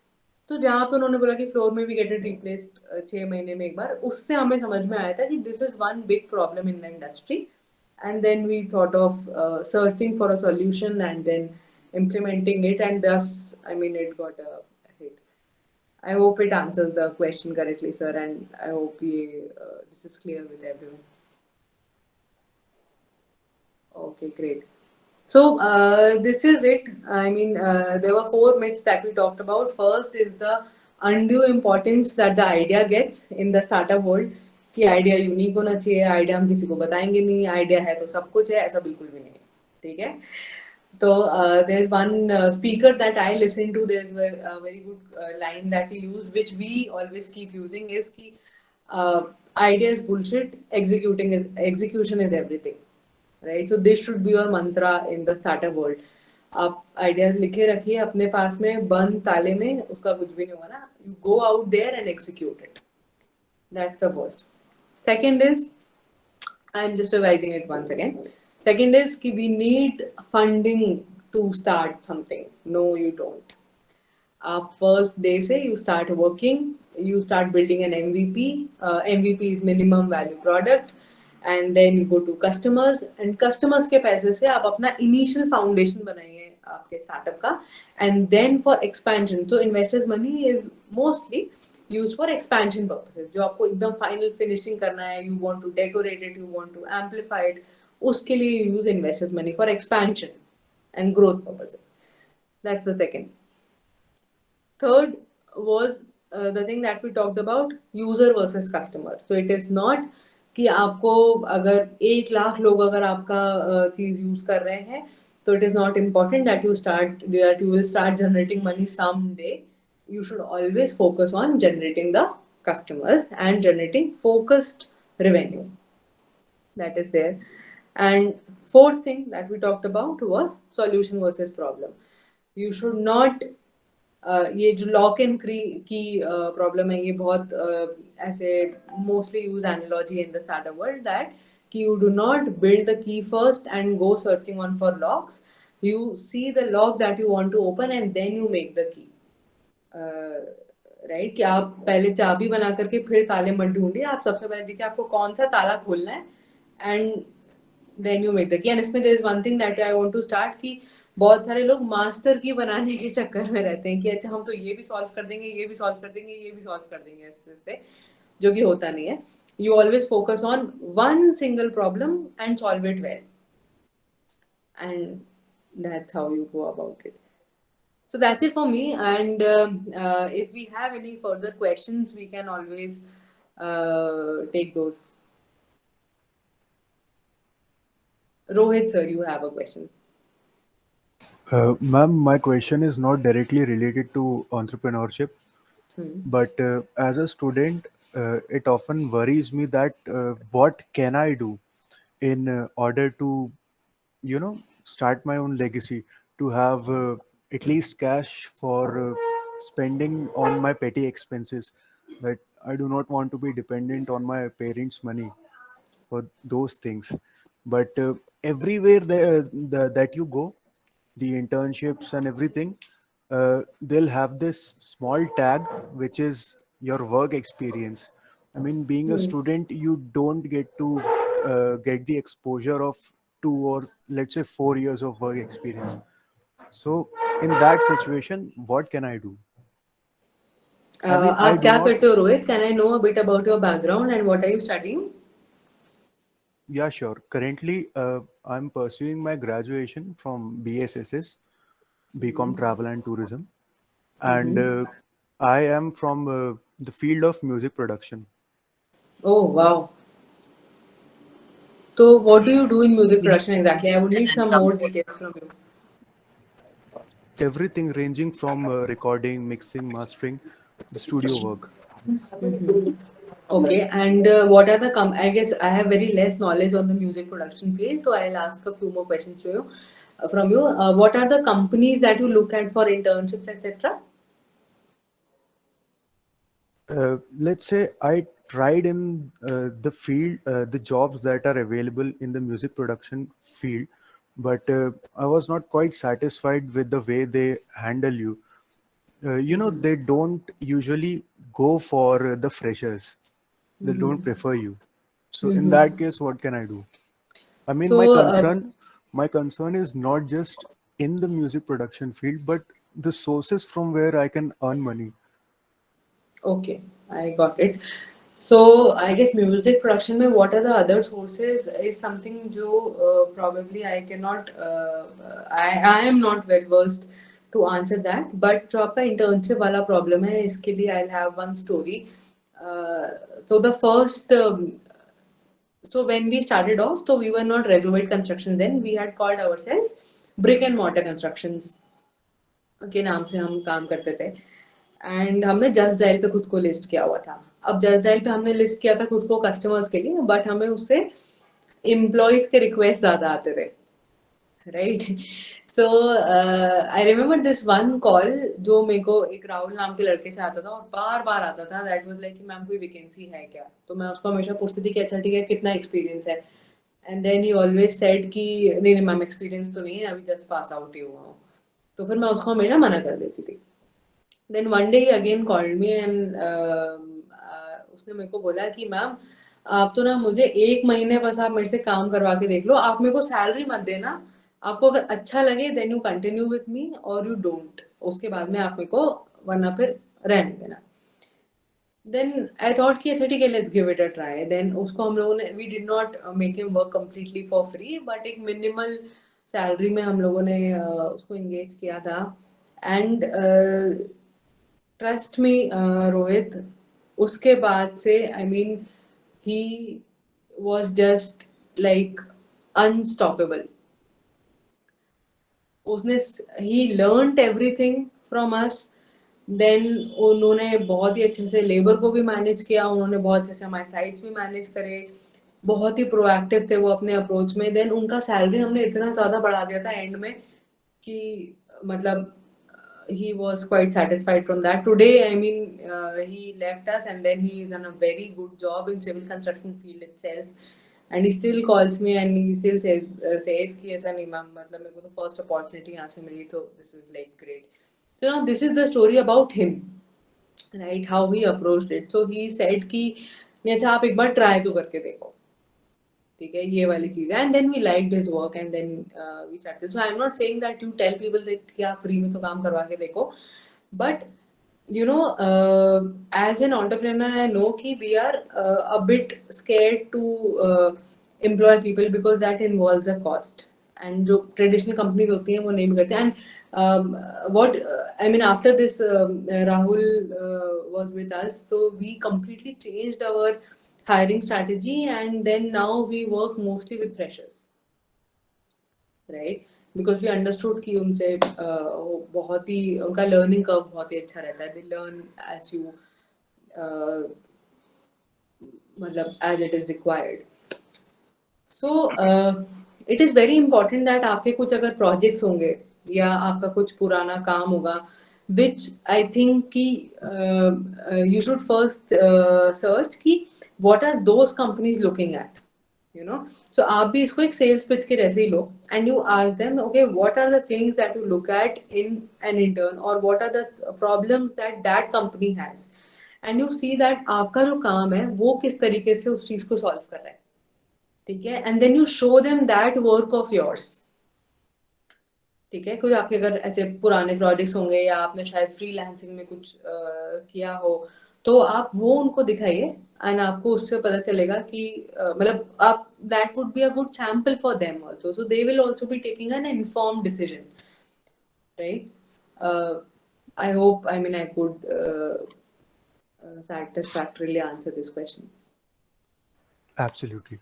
[SPEAKER 1] तो जहाँ पे उन्होंने बोला कि फ्लोर में वी गेट इट रिप्लेस्ड 6 महीने में एक बार, उससे हमें समझ में आया था कि this is one big problem in the industry, and then we thought of searching for a solution and then implementing it, and thus I mean it got a hit. I hope it answers the question correctly, sir, and I hope this is clear with everyone. Okay, great. So this is it. I mean, there were 4 myths that we talked about. First is the undue importance that the idea gets in the startup world. कि idea unique होना चाहिए, idea हम किसी को बताएंगे नहीं, idea है तो सब कुछ है, ऐसा बिल्कुल भी नहीं है, ठीक है? So there's one speaker that I listen to. There's a very good line that he used, which we always keep using, is ki idea is bullshit, execution is everything, right? So this should be your mantra in the startup world. आप ideas लिखे रखिए अपने पास में, बंद ताले में, उसका कुछ भी नहीं होगा ना. You go out there and execute it. That's the first. Second is, I'm just revising it once again. Second is कि we need funding to start something. No, you don't. Up first day से you start working, you start building an MVP. MVP is minimum value product, and then you go to customers, and customers के पैसे से आप अपना initial foundation बनाइए आपके startup का, and then for expansion. So investors' money is mostly used for expansion purposes. जो आपको एकदम final finishing करना है, you want to decorate it, you want to amplify it, उसके लिए you use investors' money for expansion and growth purposes. That's the second. Third was the thing that we talked about, user versus customer. So it is not कि आपको अगर 1 लाख लोग अगर आपका चीज use कर रहे हैं, तो it is not important that you will start generating money someday. You should always focus on generating the customers and generating focused revenue. That is there. And fourth thing that we talked about was solution versus problem. You should not ये जो lock and की problem है, ये बहुत ऐसे mostly use analogy in the startup world, that कि you do not build the key first and go searching on for locks. You see the lock that you want to open and then you make the key. Right, कि आप पहले चाबी बना करके फिर ताले मत ढूंढिए. आप सबसे पहले देखिए आपको कौन सा ताला खोलना है, and then you make the key. And इसमें there is one thing that I want to start, कि बहुत सारे लोग मास्टर की बनाने के चक्कर में रहते हैं कि अच्छा हम तो ये भी सॉल्व कर देंगे, ये भी सॉल्व कर देंगे, ये भी सॉल्व कर देंगे ऐसे, जो कि होता नहीं है. You always focus on one single problem and solve it well, and that's how you go about it. So that's it for me. And if we have any further questions, we can always take those. Rohit sir, you have a question.
[SPEAKER 5] Ma'am, my question is not directly related to entrepreneurship, but as a student, it often worries me that what can I do in order to, start my own legacy, to have at least cash for spending on my petty expenses, that I do not want to be dependent on my parents' money for those things. But everywhere that you go, the internships and everything, they'll have this small tag which is your work experience. I mean, being a student, you don't get to get the exposure of 2 or let's say 4 years of work experience. So in that situation, what can I do? I mean, I
[SPEAKER 1] आप
[SPEAKER 5] do
[SPEAKER 1] क्या
[SPEAKER 5] not.
[SPEAKER 1] करते हो Rohit? Can I know a bit about your background and what are you studying?
[SPEAKER 5] Yeah, sure. Currently, I'm pursuing my graduation from BSSS, BCom Travel and Tourism, and I am from the field of music production.
[SPEAKER 1] Oh wow. So what do you do in music production exactly? I would need some more details from you.
[SPEAKER 5] Everything ranging from recording, mixing, mastering, the studio work.
[SPEAKER 1] Okay, and what are the I guess I have very less knowledge on the music production field, so I'll ask a few more questions to you, from you. What are the companies that you look at for internships, etc.?
[SPEAKER 5] Let's say I tried in the field, the jobs that are available in the music production field, but I was not quite satisfied with the way they handle you. They don't usually go for the freshers. They don't prefer you. So in that case, what can I do? I mean,
[SPEAKER 1] So,
[SPEAKER 5] my concern is not just in the music production field, but the sources from where I can earn money.
[SPEAKER 1] okay, I got it. So I guess music production में what are the other sources is something जो probably I cannot I am not well versed to answer that. But जो आपका internship वाला problem है, इसके लिए I'll have one story. So the first so when we started off, so we were not Resolute Construction then. We had called ourselves brick and mortar constructions के नाम से हम काम करते थे, एंड हमने जस्ट डायल पे खुद को लिस्ट किया हुआ था. अब जस्ट डायल पे हमने लिस्ट किया था खुद को कस्टमर्स के लिए, बट हमें उससे एम्प्लॉयज के रिक्वेस्ट ज्यादा आते थे, right. So I remember this one call जो मेरे को एक राहुल नाम के लड़के से आता था, और बार बार आता था. दैट वाज लाइक, मैम कोई वैकेंसी है क्या? तो मैं उसको हमेशा पूछती थी कि अच्छा ठीक है, कितना एक्सपीरियंस है? And then he always said कि नहीं नहीं मैम, एक्सपीरियंस तो नहीं है, अभी जस्ट पास आउट ही हुआ हूँ. तो फिर मैं उसको हमेशा मना कर देती थी. Then one day he again called me एंड उसने मेरे को बोला कि मैम आप तो ना मुझे 1 महीने बस आप मेरे से काम करवा के देख लो, आप मेरे को सैलरी मत देना. आपको अगर अच्छा लगे then you continue with me, और यू डोंट, उसके बाद में आप मेरे को, वरना फिर रहने देना. देन आई थॉट कि अच्छा ठीक है, let's give it a try. Then उसको हम लोगों ने, we did not make him work completely for free, but एक मिनिमल सैलरी में हम लोगों ने उसको एंगेज किया था. एंड ट्रस्ट मी रोहित, उसके बाद से I mean he was just like unstoppable. उसने, he learned everything from us. Then उन्होंने बहुत ही अच्छे से लेबर को भी मैनेज किया, उन्होंने बहुत अच्छे से हमारे साइट्स भी मैनेज करे, बहुत ही प्रोएक्टिव थे वो अपने अप्रोच में. देन उनका सैलरी हमने इतना ज़्यादा बढ़ा दिया था एंड में कि मतलब he was quite satisfied from that. Today, I mean, he left us and then he is on a very good job in civil construction field itself. And he still calls me and he still says कि ऐसा नहीं ma'am, मतलब मेरे को तो first opportunity यहाँ से मिली, तो this is like great. So now this is the story about him, right? How he approached it. So he said कि नहीं अच्छा आप एक बार try तो करके देखो, ठीक है, ये वाली चीज है. And then we liked his work and then we started. So I am not saying that you tell people that कि आप फ्री में तो काम करवा के देखो, but you know, as an entrepreneur I know कि we are a bit scared to employ people because that involves a cost, and जो traditional companies होती हैं वो नहीं भी करते. And what I mean, after this Rahul was with us, so we completely changed our hiring strategy, and then now we work mostly with freshers, right? Because we understood कि उनसे बहुत ही उनका learning curve बहुत ही अच्छा रहता है. They learn as you मतलब as it is required. So it is very important that आपके कुछ अगर projects होंगे या आपका कुछ पुराना काम होगा, which I think कि you should first search कि what are those companies looking at, you know. So आप भी इसको एक sales pitch के जैसे ही लो, and you ask them, okay, what are the things that you look at in an intern, or what are the problems that that company has, and you see that आपका जो काम है वो किस तरीके से उस चीज को solve कर रहा है, ठीक है. And then you show them that work of yours, ठीक है. कुछ आपके अगर ऐसे पुराने प्रोजेक्ट्स होंगे या आपने शायद फ्रीलांसिंग में कुछ किया हो, तो आप वो उनको दिखाइए, एंड आपको उससे पता चलेगा कि मतलब आप, that would be a good sample for them also, so they will also be taking an informed decision, right. I hope, I mean, I could satisfactorily answer this question.
[SPEAKER 5] Absolutely.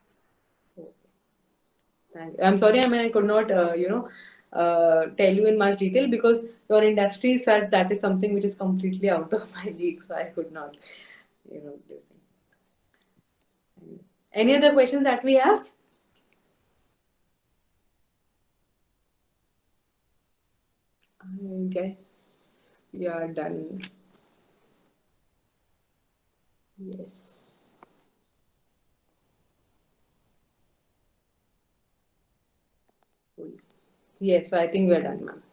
[SPEAKER 1] Thank you. I'm sorry, I mean, I could not, tell you in much detail because your industry is such that is something which is completely out of my league, so I could not, listen. Any other questions that we have? I guess we are done. Yes. Yes, so I think we are done, ma'am.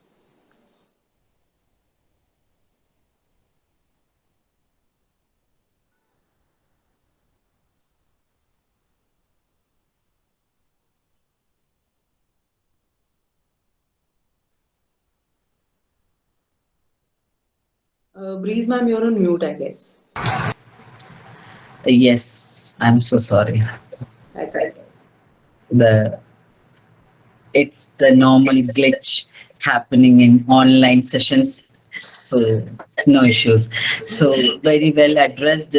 [SPEAKER 1] Breeze, ma'am, you're on mute, I guess.
[SPEAKER 2] Yes, I'm so sorry.
[SPEAKER 1] That's right.
[SPEAKER 2] It's the normal glitch happening in online sessions, so no issues. So very well addressed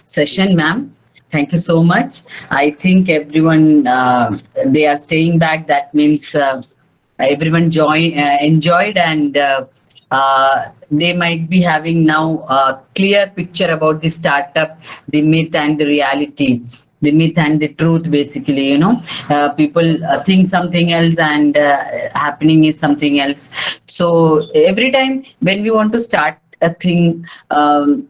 [SPEAKER 2] session, ma'am. Thank you so much. I think everyone, they are staying back. That means everyone enjoyed, and they might be having now a clear picture about the startup, the myth and the reality, the myth and the truth, basically. People think something else, and happening is something else. So every time when we want to start a thing,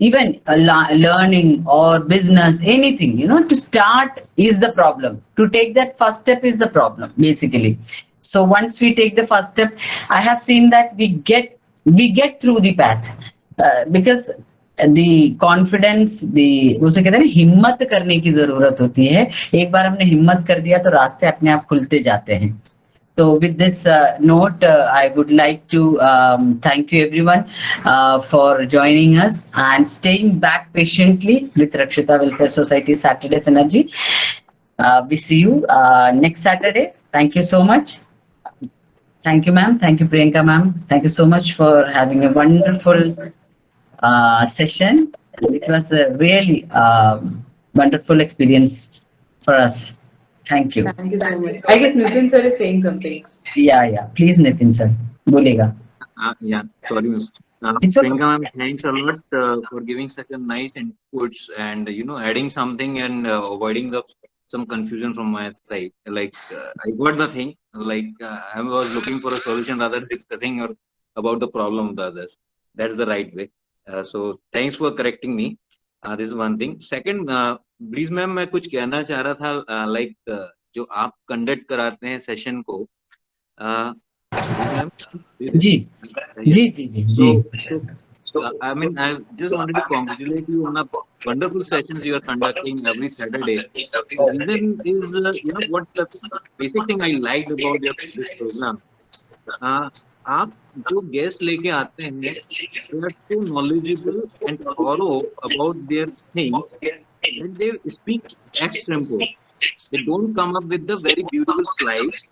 [SPEAKER 2] even learning or business, anything, to start is the problem. To take that first step is the problem, basically. So once we take the first step, I have seen that we get through the path, because the confidence, the उसे कहते हैं ना, हिम्मत करने की जरूरत होती है. एक बार हमने हिम्मत कर दिया तो रास्ते अपने आप खुलते जाते हैं. So with this note, I would like to thank you everyone for joining us and staying back patiently with Rakshita Welfare Society Saturday Synergy. We see you next Saturday. Thank you so much. Thank you, ma'am. Thank you, Priyanka, ma'am. Thank you so much for having a wonderful session. It was a really wonderful experience for us. Thank you.
[SPEAKER 1] Thank you so much. I guess Nitin sir is saying something.
[SPEAKER 2] Yeah. Please, Nitin sir. Bolega.
[SPEAKER 4] Yeah, sorry.
[SPEAKER 2] It's okay.
[SPEAKER 4] Priyanka ma'am, thanks a lot for giving such a nice inputs and adding something and avoiding some confusion from my side. Like I got the thing. Like I was looking for a solution rather than discussing or about the problem of the others. That's the right way. So thanks for correcting me. This is one thing. Second, please ma'am मैं कुछ कहना चाह रहा था. Like जो आप conduct कराते हैं सेशन को, ma'am
[SPEAKER 2] ji.
[SPEAKER 4] So I mean, I just wanted to congratulate you on a wonderful sessions you are conducting every Saturday. The reason is, what the basic thing I liked about this program. आप जो guest लेके आते हैं, they are so knowledgeable and thorough about their things, and they speak ex-tempo. They don't come up with the very beautiful slides,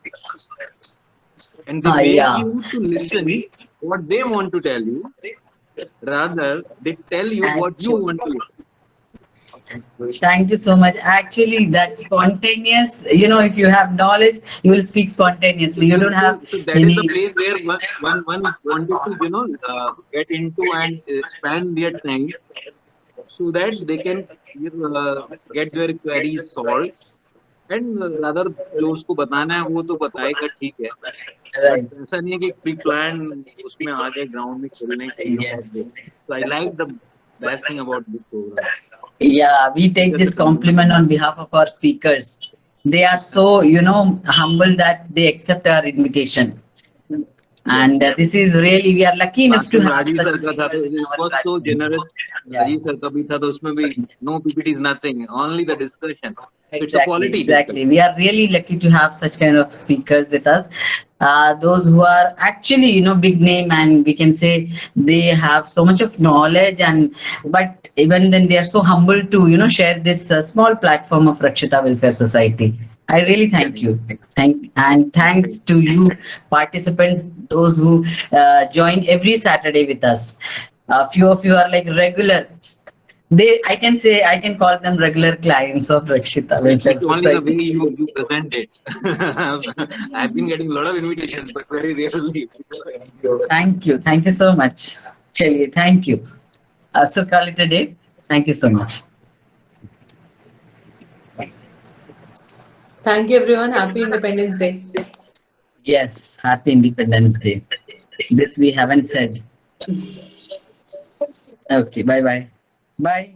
[SPEAKER 4] and they make you to listen what they want to tell you. Rather, they tell you what you want to listen.
[SPEAKER 2] Thank you so much. Actually, that's spontaneous. If you have knowledge, you will speak spontaneously. You don't have.
[SPEAKER 4] So that is the place where one wanted to, get into and spend their time so that they can get their queries solved. And rather, जो उसको बताना है वो तो बताएगा, ठीक है. ऐसा नहीं है कि प्री प्लान उसमें आगे ग्राउंड में खेलने के लिए. So I like the best thing about this program.
[SPEAKER 2] Yeah, we take this compliment on behalf of our speakers. They are so, humble that they accept our invitation. And this is really, we are lucky enough to have
[SPEAKER 4] Rajiv
[SPEAKER 2] such
[SPEAKER 4] sir ka tha, it was so generous. Rajiv sir ka bhi tha, to usme bhi no PPTs, nothing, only the discussion. So it's a quality.
[SPEAKER 2] Exactly. We are really lucky to have such kind of speakers with us. Those who are actually, big name, and we can say they have so much of knowledge, but even then they are so humble to, share this small platform of Rakshita Welfare Society. I really thank you. Thanks to you participants, those who join every Saturday with us. A few of you are like regular. I can call them regular clients of Rakshita Welfare Society.
[SPEAKER 4] Only the way you present it. I've been getting a lot of invitations, but very rarely.
[SPEAKER 2] Thank you so much. Chaliye, thank you. So call it a day. Thank you so much.
[SPEAKER 1] Thank you, everyone. Happy Independence Day.
[SPEAKER 2] Yes, happy Independence Day. This we haven't said. Okay, bye. Bye.